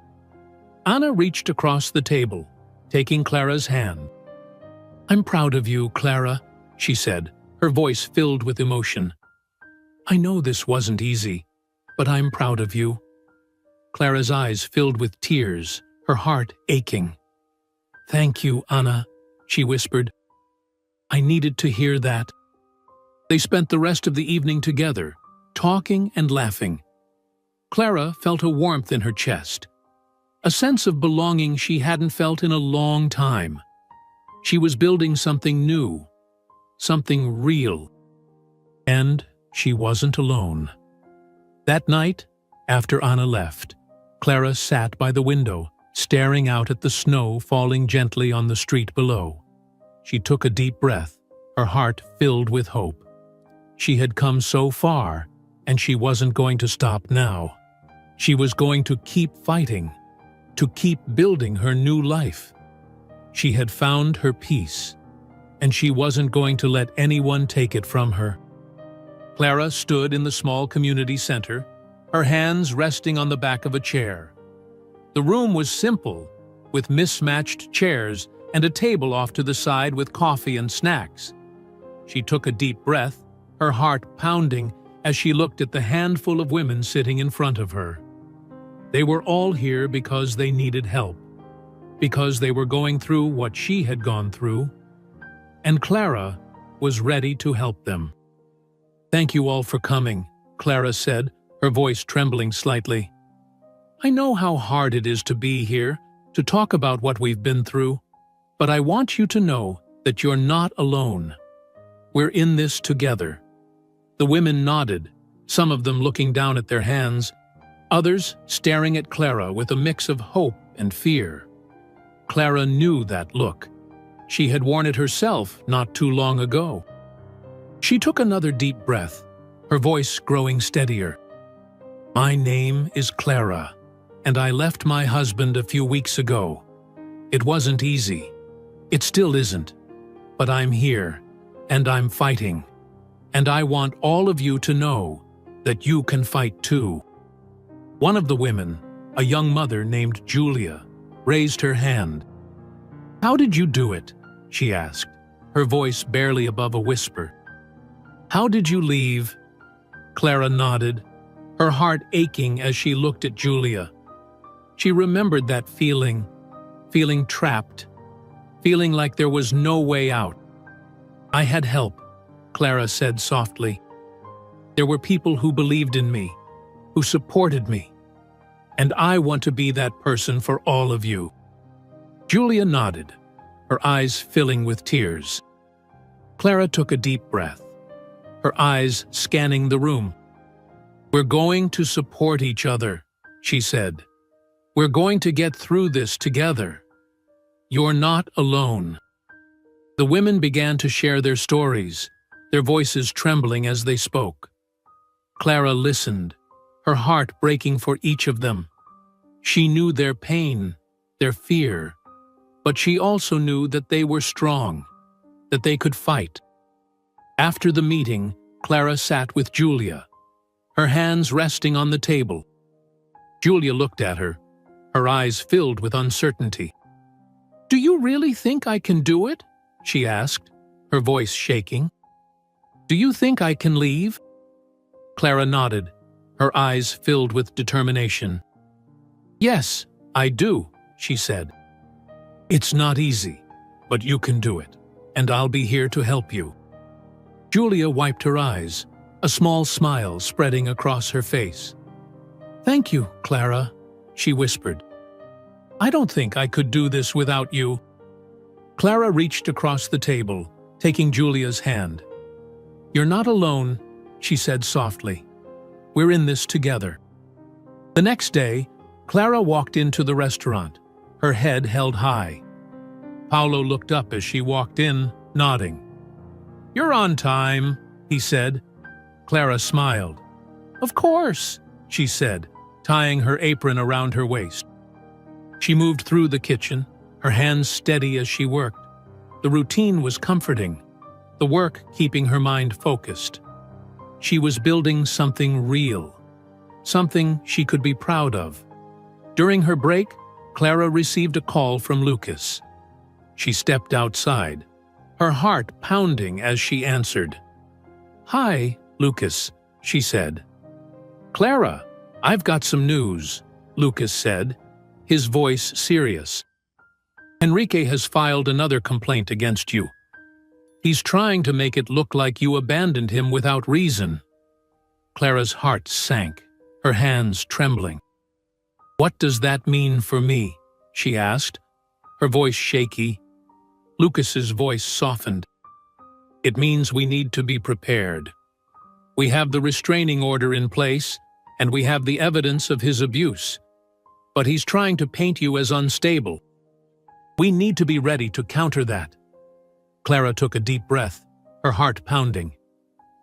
Anna reached across the table, taking Clara's hand. "I'm proud of you, Clara," she said, her voice filled with emotion. "I know this wasn't easy, but I'm proud of you." Clara's eyes filled with tears, her heart aching. "Thank you, Anna," she whispered. "I needed to hear that." They spent the rest of the evening together, talking and laughing. Clara felt a warmth in her chest, a sense of belonging she hadn't felt in a long time. She was building something new, something real. And she wasn't alone. That night, after Anna left, Clara sat by the window, staring out at the snow falling gently on the street below. She took a deep breath, her heart filled with hope. She had come so far, and she wasn't going to stop now. She was going to keep fighting, to keep building her new life. She had found her peace, and she wasn't going to let anyone take it from her. Clara stood in the small community center, her hands resting on the back of a chair. The room was simple, with mismatched chairs and a table off to the side with coffee and snacks. She took a deep breath, her heart pounding as she looked at the handful of women sitting in front of her. They were all here because they needed help, because they were going through what she had gone through, and Clara was ready to help them. "Thank you all for coming," Clara said, her voice trembling slightly. "I know how hard it is to be here, to talk about what we've been through, but I want you to know that you're not alone. We're in this together." The women nodded, some of them looking down at their hands, others staring at Clara with a mix of hope and fear. Clara knew that look. She had worn it herself not too long ago. She took another deep breath, her voice growing steadier. "My name is Clara, and I left my husband a few weeks ago. It wasn't easy. It still isn't. But I'm here, and I'm fighting. And I want all of you to know that you can fight too." One of the women, a young mother named Julia, raised her hand. "How did you do it?" she asked, her voice barely above a whisper. "How did you leave?" Clara nodded, her heart aching as she looked at Julia. She remembered that feeling trapped, feeling like there was no way out. "I had help," Clara said softly. "There were people who believed in me, who supported me, and I want to be that person for all of you." Julia nodded, her eyes filling with tears. Clara took a deep breath, her eyes scanning the room. "We're going to support each other," she said. "We're going to get through this together. You're not alone." The women began to share their stories, their voices trembling as they spoke. Clara listened, her heart breaking for each of them. She knew their pain, their fear, but she also knew that they were strong, that they could fight. After the meeting, Clara sat with Julia, her hands resting on the table. Julia looked at her, her eyes filled with uncertainty. "Do you really think I can do it?" she asked, her voice shaking. "Do you think I can leave?" Clara nodded, her eyes filled with determination. "Yes, I do," she said. "It's not easy, but you can do it, and I'll be here to help you." Julia wiped her eyes, a small smile spreading across her face. "Thank you, Clara," she whispered. "I don't think I could do this without you." Clara reached across the table, taking Julia's hand. "You're not alone," she said softly. "We're in this together." The next day, Clara walked into the restaurant, her head held high. Paolo looked up as she walked in, nodding. "You're on time," he said. Clara smiled. "Of course," she said, tying her apron around her waist. She moved through the kitchen, her hands steady as she worked. The routine was comforting, the work keeping her mind focused. She was building something real, something she could be proud of. During her break, Clara received a call from Lucas. She stepped outside, her heart pounding as she answered. "Hi, Lucas," she said. "Clara, I've got some news," Lucas said, his voice serious. "Enrique has filed another complaint against you. He's trying to make it look like you abandoned him without reason." Clara's heart sank, her hands trembling. "What does that mean for me?" she asked, her voice shaky. Lucas's voice softened. "It means we need to be prepared. We have the restraining order in place, and we have the evidence of his abuse. But he's trying to paint you as unstable. We need to be ready to counter that." Clara took a deep breath, her heart pounding.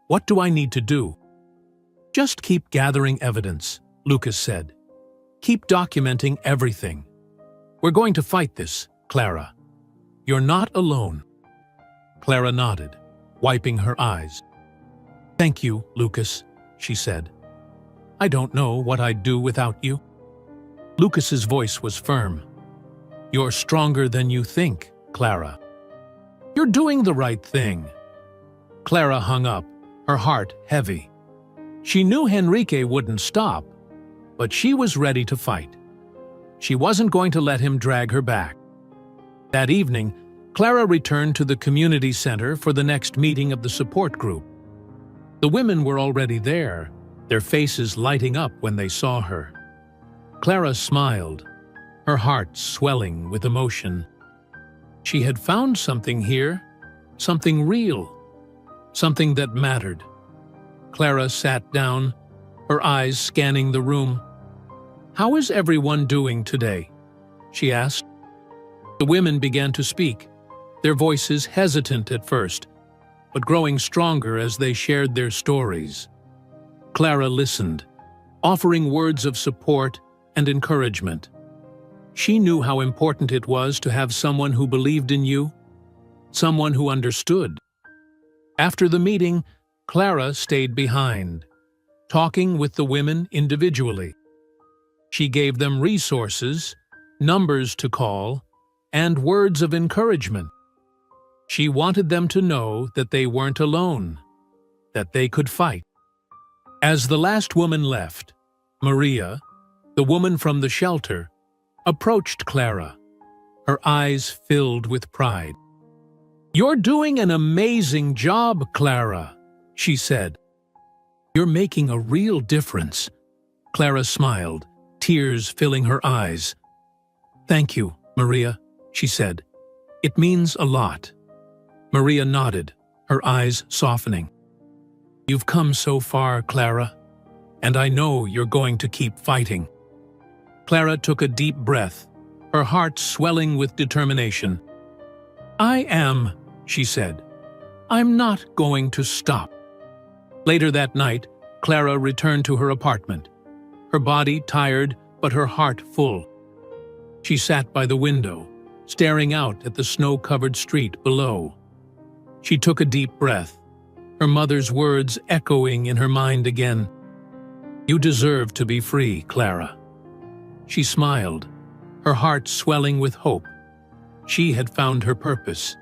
"What do I need to do?" "Just keep gathering evidence," Lucas said. "Keep documenting everything. We're going to fight this, Clara. You're not alone." Clara nodded, wiping her eyes. "Thank you, Lucas," she said. "I don't know what I'd do without you." Lucas's voice was firm. "You're stronger than you think, Clara. You're doing the right thing." Clara hung up, her heart heavy. She knew Enrique wouldn't stop, but she was ready to fight. She wasn't going to let him drag her back. That evening, Clara returned to the community center for the next meeting of the support group. The women were already there, their faces lighting up when they saw her. Clara smiled. her heart swelling with emotion. She had found something here, something real, something that mattered. Clara sat down, her eyes scanning the room. "How is everyone doing today?" she asked. The women began to speak, their voices hesitant at first, but growing stronger as they shared their stories. Clara listened, offering words of support and encouragement. She knew how important it was to have someone who believed in you, someone who understood. After the meeting, Clara stayed behind, talking with the women individually. She gave them resources, numbers to call, and words of encouragement. She wanted them to know that they weren't alone, that they could fight. As the last woman left, Maria, the woman from the shelter, approached Clara, her eyes filled with pride. "You're doing an amazing job, Clara," she said. "You're making a real difference." Clara smiled, tears filling her eyes. "Thank you, Maria," she said. "It means a lot." Maria nodded, her eyes softening. "You've come so far, Clara, and I know you're going to keep fighting." Clara took a deep breath, her heart swelling with determination. "I am," she said. "I'm not going to stop." Later that night, Clara returned to her apartment, her body tired but her heart full. She sat by the window, staring out at the snow-covered street below. She took a deep breath, her mother's words echoing in her mind again. "You deserve to be free, Clara." She smiled, her heart swelling with hope. She had found her purpose.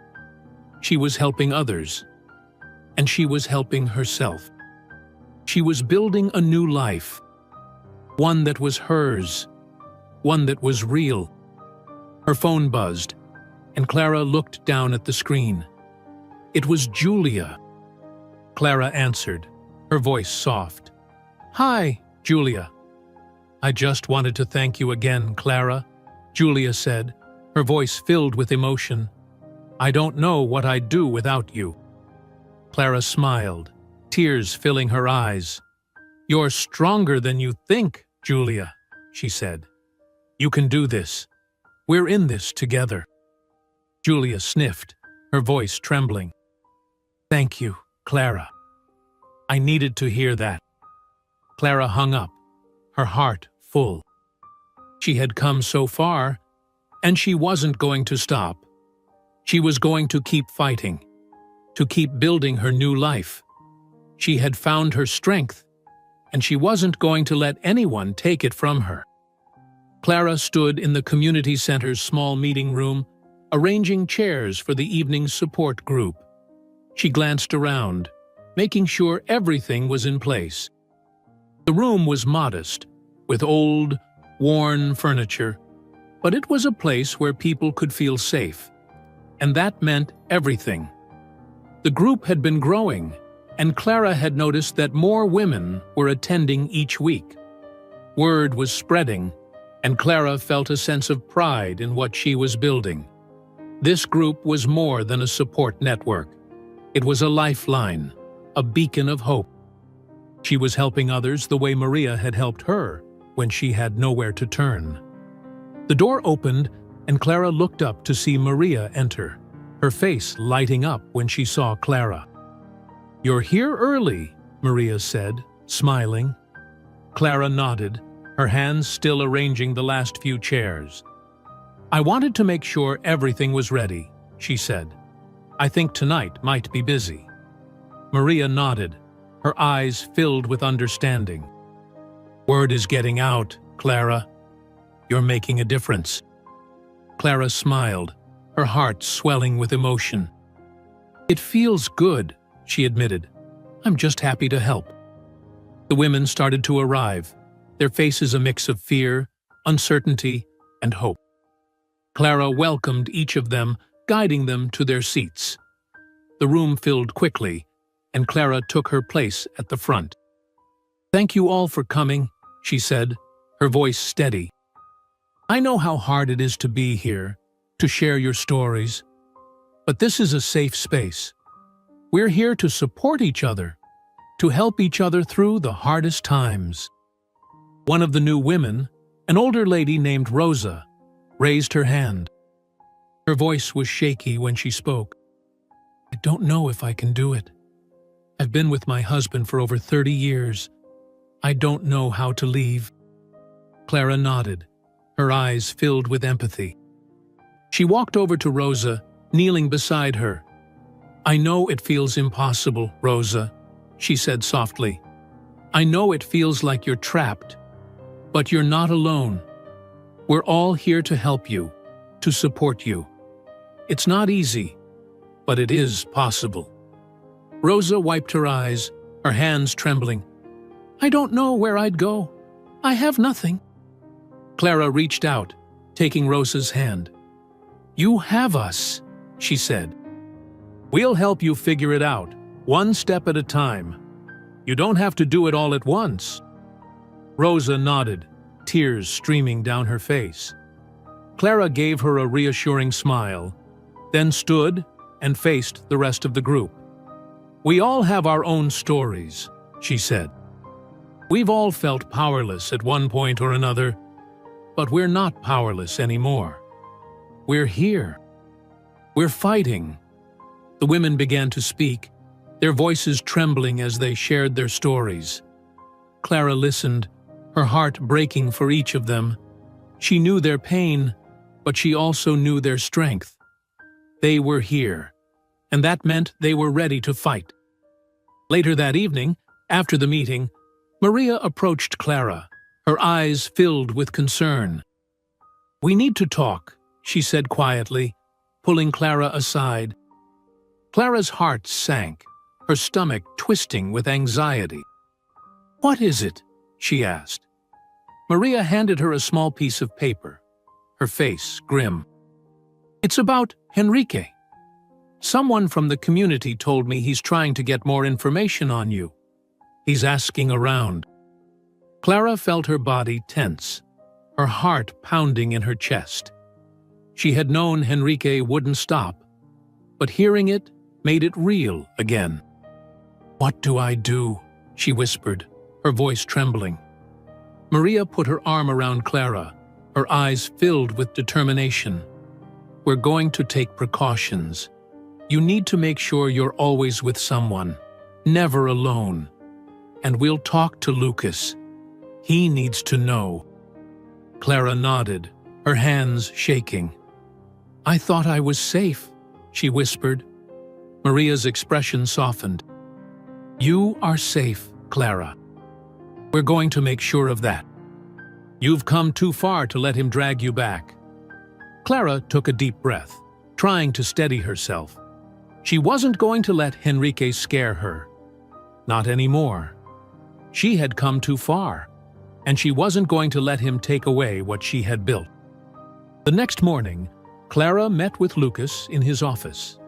She was helping others, and she was helping herself. She was building a new life, one that was hers, one that was real. Her phone buzzed, and Clara looked down at the screen. It was Julia. Clara answered, her voice soft. "Hi, Julia." "I just wanted to thank you again, Clara," Julia said, her voice filled with emotion. "I don't know what I'd do without you." Clara smiled, tears filling her eyes. "You're stronger than you think, Julia," she said. "You can do this. We're in this together." Julia sniffed, her voice trembling. "Thank you, Clara. I needed to hear that." Clara hung up, her heart full. She had come so far, and she wasn't going to stop. She was going to keep fighting, to keep building her new life. She had found her strength, and she wasn't going to let anyone take it from her. Clara stood in the community center's small meeting room, arranging chairs for the evening's support group. She glanced around, making sure everything was in place. The room was modest, with old, worn furniture, but it was a place where people could feel safe, and that meant everything. The group had been growing, and Clara had noticed that more women were attending each week. Word was spreading, and Clara felt a sense of pride in what she was building. This group was more than a support network. It was a lifeline, a beacon of hope. She was helping others the way Maria had helped her when she had nowhere to turn. The door opened, and Clara looked up to see Maria enter, her face lighting up when she saw Clara. "You're here early," Maria said, smiling. Clara nodded, her hands still arranging the last few chairs. "I wanted to make sure everything was ready," she said. "I think tonight might be busy." Maria nodded, her eyes filled with understanding. "Word is getting out, Clara. You're making a difference." Clara smiled, her heart swelling with emotion. "It feels good," she admitted. "I'm just happy to help." The women started to arrive, their faces a mix of fear, uncertainty, and hope. Clara welcomed each of them, guiding them to their seats. The room filled quickly, and Clara took her place at the front. "Thank you all for coming," she said, her voice steady. I know how hard it is to be here, to share your stories, but this is a safe space. We're here to support each other, to help each other through the hardest times. One of the new women, an older lady named Rosa, raised her hand. Her voice was shaky when she spoke. I don't know if I can do it. I've been with my husband for over 30 years. I don't know how to leave. Clara nodded, her eyes filled with empathy. She walked over to Rosa, kneeling beside her. I know it feels impossible, Rosa, she said softly. I know it feels like you're trapped, but you're not alone. We're all here to help you, to support you. It's not easy, but it is possible. Rosa wiped her eyes, her hands trembling. I don't know where I'd go. I have nothing. Clara reached out, taking Rosa's hand. You have us, she said. We'll help you figure it out, one step at a time. You don't have to do it all at once. Rosa nodded, tears streaming down her face. Clara gave her a reassuring smile, then stood and faced the rest of the group. We all have our own stories, she said. We've all felt powerless at one point or another, but we're not powerless anymore. We're here. We're fighting. The women began to speak, their voices trembling as they shared their stories. Clara listened, her heart breaking for each of them. She knew their pain, but she also knew their strength. They were here, and that meant they were ready to fight. Later that evening, after the meeting, Maria approached Clara, her eyes filled with concern. We need to talk, she said quietly, pulling Clara aside. Clara's heart sank, her stomach twisting with anxiety. What is it? She asked. Maria handed her a small piece of paper, her face grim. It's about Henrique. Someone from the community told me he's trying to get more information on you. He's asking around. Clara felt her body tense, her heart pounding in her chest. She had known Henrique wouldn't stop, but hearing it made it real again. What do I do? She whispered, her voice trembling. Maria put her arm around Clara, her eyes filled with determination. We're going to take precautions. You need to make sure you're always with someone, never alone. And we'll talk to Lucas. He needs to know. Clara nodded, her hands shaking. I thought I was safe, she whispered. Maria's expression softened. You are safe, Clara. We're going to make sure of that. You've come too far to let him drag you back. Clara took a deep breath, trying to steady herself. She wasn't going to let Henrique scare her. Not anymore. She had come too far, and she wasn't going to let him take away what she had built. The next morning, Clara met with Lucas in his office.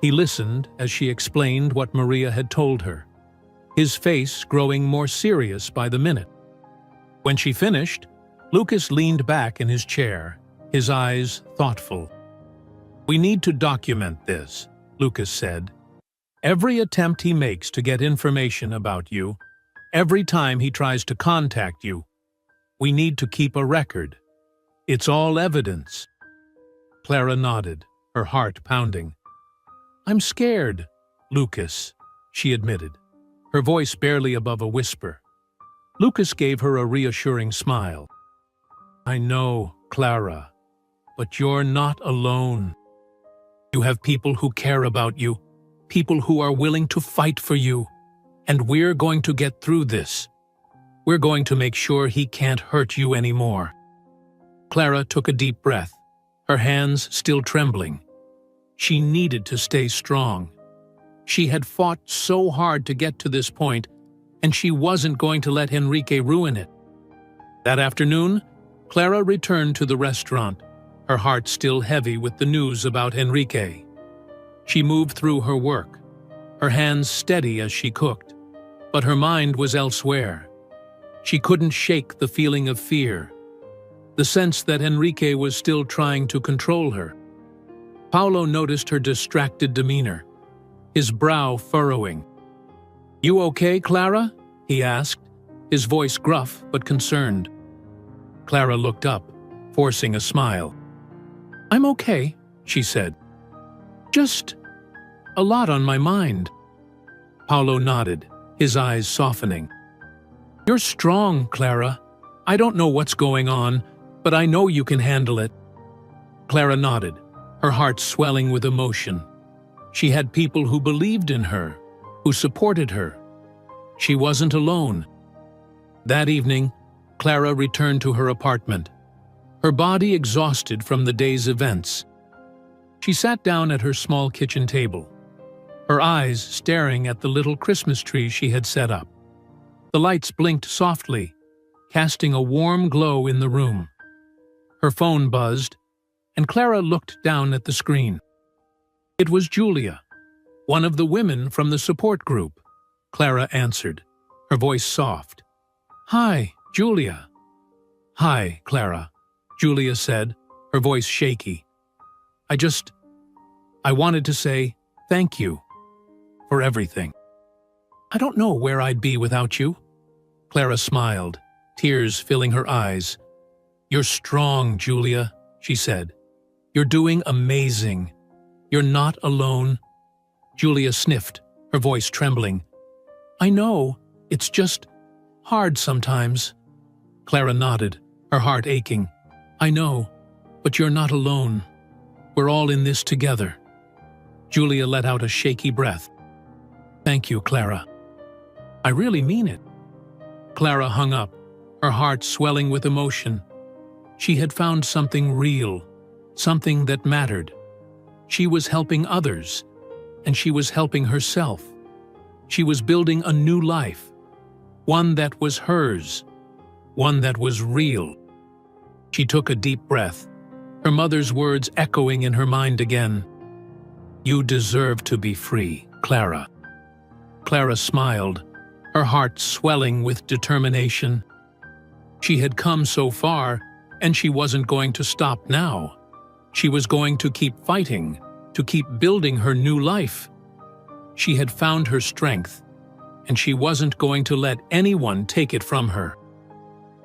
He listened as she explained what Maria had told her, his face growing more serious by the minute. When she finished, Lucas leaned back in his chair, his eyes thoughtful. We need to document this, Lucas said. Every attempt he makes to get information about you, every time he tries to contact you, we need to keep a record. It's all evidence. Clara nodded, her heart pounding. I'm scared, Lucas, she admitted, her voice barely above a whisper. Lucas gave her a reassuring smile. I know, Clara, but you're not alone. You have people who care about you, people who are willing to fight for you, and we're going to get through this. We're going to make sure he can't hurt you anymore. Clara took a deep breath, her hands still trembling. She needed to stay strong. She had fought so hard to get to this point, and she wasn't going to let Henrique ruin it. That afternoon, Clara returned to the restaurant, her heart still heavy with the news about Henrique. She moved through her work, her hands steady as she cooked, but her mind was elsewhere. She couldn't shake the feeling of fear. the sense that Enrique was still trying to control her. Paulo noticed her distracted demeanor, his brow furrowing. "You okay, Clara?" he asked, his voice gruff but concerned. Clara looked up, forcing a smile. "I'm okay," she said. "Just a lot on my mind." Paulo nodded, his eyes softening. "You're strong, Clara. I don't know what's going on, but I know you can handle it." Clara nodded, her heart swelling with emotion. She had people who believed in her, who supported her. She wasn't alone. That evening, Clara returned to her apartment, her body exhausted from the day's events. She sat down at her small kitchen table, her eyes staring at the little Christmas tree she had set up. The lights blinked softly, casting a warm glow in the room. Her phone buzzed, and Clara looked down at the screen. It was Julia, one of the women from the support group. Clara answered, her voice soft. "Hi, Julia." "Hi, Clara," Julia said, her voice shaky. I wanted to say thank you for everything. I don't know where I'd be without you." Clara smiled, tears filling her eyes. "You're strong, Julia," she said. "You're doing amazing. You're not alone." Julia sniffed, her voice trembling. "I know, it's just hard sometimes." Clara nodded, her heart aching. "I know, but you're not alone. We're all in this together." Julia let out a shaky breath. "Thank you, Clara. I really mean it." Clara hung up, her heart swelling with emotion. She had found something real, something that mattered. She was helping others, and she was helping herself. She was building a new life, one that was hers, one that was real. She took a deep breath, her mother's words echoing in her mind again. "You deserve to be free, Clara." Clara smiled, her heart swelling with determination. She had come so far, and she wasn't going to stop now. She was going to keep fighting, to keep building her new life. She had found her strength, and she wasn't going to let anyone take it from her.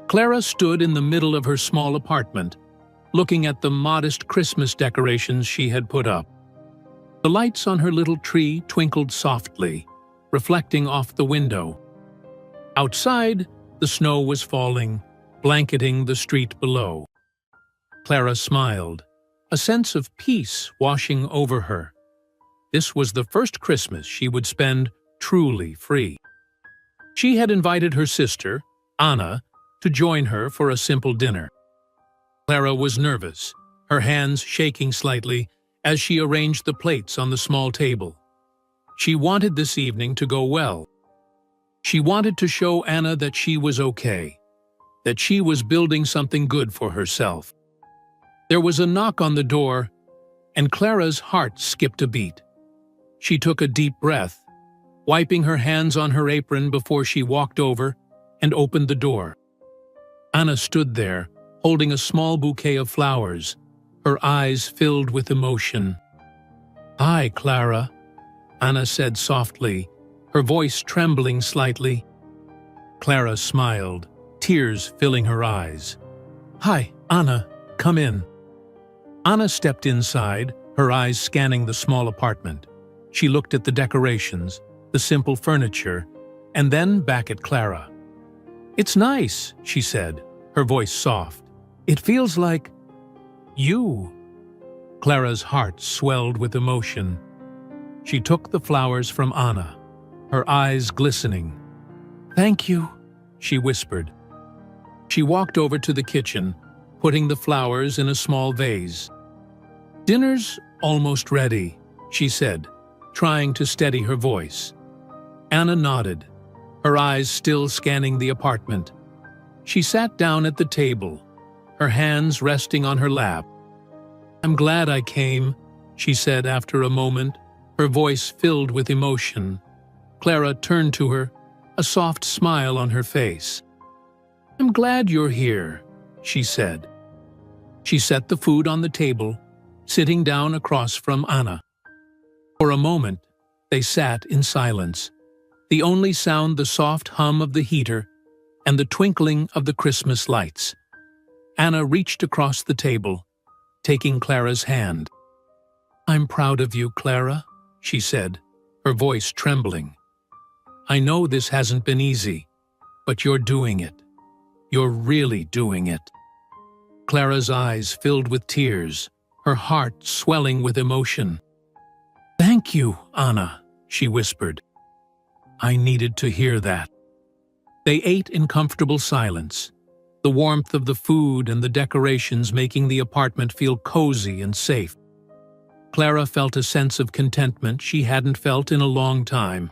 Clara stood in the middle of her small apartment, looking at the modest Christmas decorations she had put up. The lights on her little tree twinkled softly, reflecting off the window. Outside, the snow was falling, blanketing the street below. Clara smiled, a sense of peace washing over her. This was the first Christmas she would spend truly free. She had invited her sister, Anna, to join her for a simple dinner. Clara was nervous, her hands shaking slightly as she arranged the plates on the small table. She wanted this evening to go well. She wanted to show Anna that she was okay, that she was building something good for herself. There was a knock on the door, and Clara's heart skipped a beat. She took a deep breath, wiping her hands on her apron before she walked over and opened the door. Anna stood there, holding a small bouquet of flowers, her eyes filled with emotion. "Hi, Clara," Anna said softly, her voice trembling slightly. Clara smiled, tears filling her eyes. "Hi, Anna, come in." Anna stepped inside, her eyes scanning the small apartment. She looked at the decorations, the simple furniture, and then back at Clara. "It's nice," she said, her voice soft. "It feels like you." Clara's heart swelled with emotion. She took the flowers from Anna, her eyes glistening. "Thank you," she whispered. She walked over to the kitchen, putting the flowers in a small vase. "Dinner's almost ready," she said, trying to steady her voice. Anna nodded, her eyes still scanning the apartment. She sat down at the table, her hands resting on her lap. "I'm glad I came," she said after a moment, her voice filled with emotion. Clara turned to her, a soft smile on her face. "I'm glad you're here," she said, She set the food on the table, sitting down across from Anna. For a moment, they sat in silence, the only sound the soft hum of the heater and the twinkling of the Christmas lights. Anna reached across the table, taking Clara's hand. "I'm proud of you, Clara," she said, her voice trembling. "I know this hasn't been easy, but you're doing it. You're really doing it." Clara's eyes filled with tears, her heart swelling with emotion. "Thank you, Anna," she whispered. "I needed to hear that." They ate in comfortable silence, the warmth of the food and the decorations making the apartment feel cozy and safe. Clara felt a sense of contentment she hadn't felt in a long time.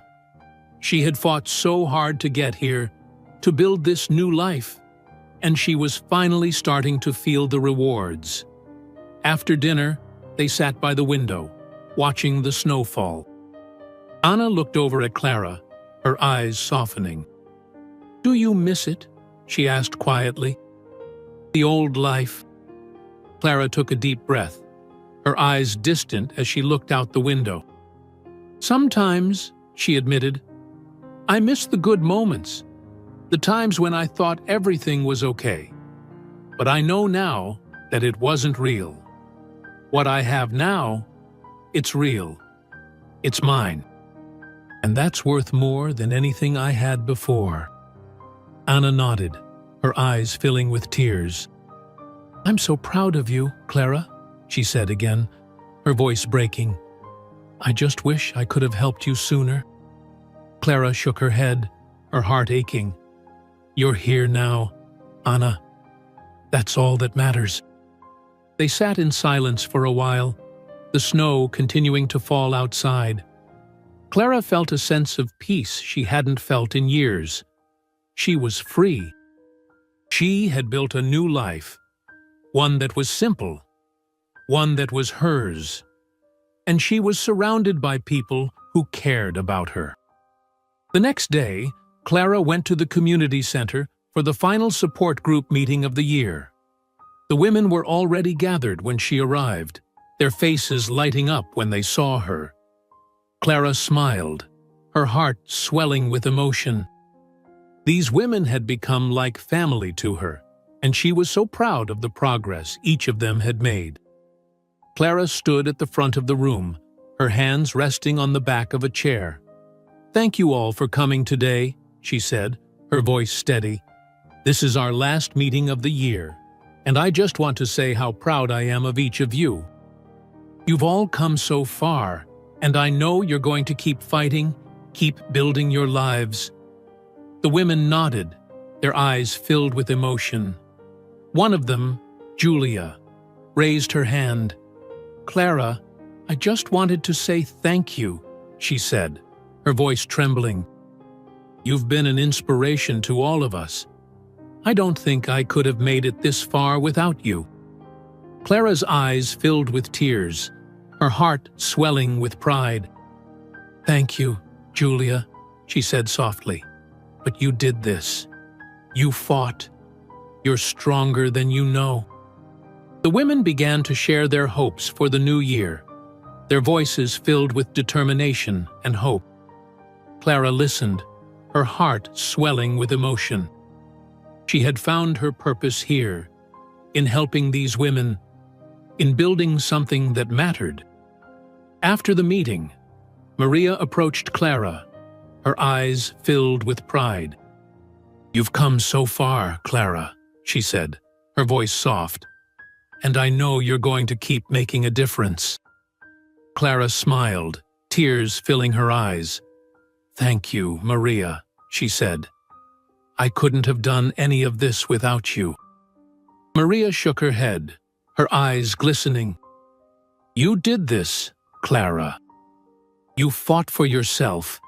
She had fought so hard to get here, to build this new life, and she was finally starting to feel the rewards. After dinner, they sat by the window, watching the snow fall. Anna looked over at Clara, her eyes softening. "Do you miss it?" she asked quietly. "The old life?" Clara took a deep breath, her eyes distant as she looked out the window. "Sometimes," she admitted, "I miss the good moments, the times when I thought everything was okay. But I know now that it wasn't real. What I have now, it's real. It's mine. And that's worth more than anything I had before." Anna nodded, her eyes filling with tears. "I'm so proud of you, Clara," she said again, her voice breaking. "I just wish I could have helped you sooner." Clara shook her head, her heart aching. "You're here now, Anna. That's all that matters." They sat in silence for a while, the snow continuing to fall outside. Clara felt a sense of peace she hadn't felt in years. She was free. She had built a new life, one that was simple, one that was hers, and she was surrounded by people who cared about her. The next day, Clara went to the community center for the final support group meeting of the year. The women were already gathered when she arrived, their faces lighting up when they saw her. Clara smiled, her heart swelling with emotion. These women had become like family to her, and she was so proud of the progress each of them had made. Clara stood at the front of the room, her hands resting on the back of a chair. "Thank you all for coming today," she said, her voice steady. "This is our last meeting of the year, and I just want to say how proud I am of each of you. You've all come so far, and I know you're going to keep fighting, keep building your lives." The women nodded, their eyes filled with emotion. One of them, Julia, raised her hand. "Clara, I just wanted to say thank you," she said, her voice trembling. "You've been an inspiration to all of us. I don't think I could have made it this far without you." Clara's eyes filled with tears, her heart swelling with pride. "Thank you, Julia," she said softly. "But you did this. You fought. You're stronger than you know." The women began to share their hopes for the new year, their voices filled with determination and hope. Clara listened, her heart swelling with emotion. She had found her purpose here, in helping these women, in building something that mattered. After the meeting, Maria approached Clara, her eyes filled with pride. "You've come so far, Clara," she said, her voice soft. "And I know you're going to keep making a difference." Clara smiled, tears filling her eyes. "Thank you, Maria," she said. "I couldn't have done any of this without you." Maria shook her head, her eyes glistening. "You did this, Clara. You fought for yourself,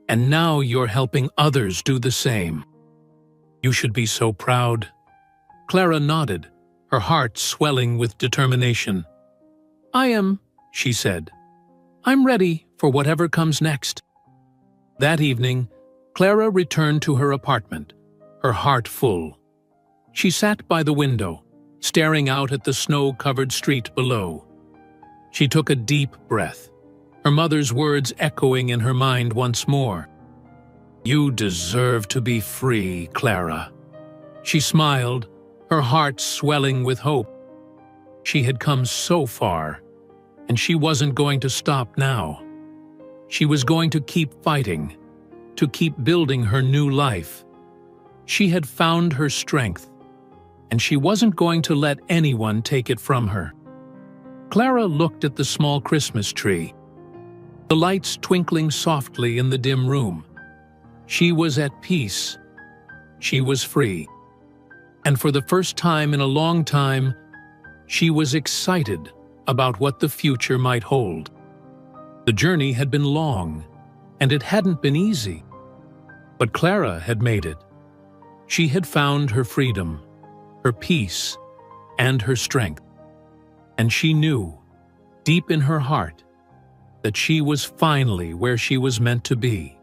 and now you're helping others do the same. You should be so proud." Clara nodded, her heart swelling with determination. "I am," she said. "I'm ready for whatever comes next." That evening, Clara returned to her apartment, her heart full. She sat by the window, staring out at the snow-covered street below. She took a deep breath, her mother's words echoing in her mind once more. "You deserve to be free, Clara." She smiled, her heart swelling with hope. She had come so far, and she wasn't going to stop now. She was going to keep fighting, to keep building her new life. She had found her strength, and she wasn't going to let anyone take it from her. Clara looked at the small Christmas tree, the lights twinkling softly in the dim room. She was at peace. She was free. And for the first time in a long time, she was excited about what the future might hold. The journey had been long, and it hadn't been easy. But Clara had made it. She had found her freedom, her peace, and her strength. And she knew, deep in her heart, that she was finally where she was meant to be.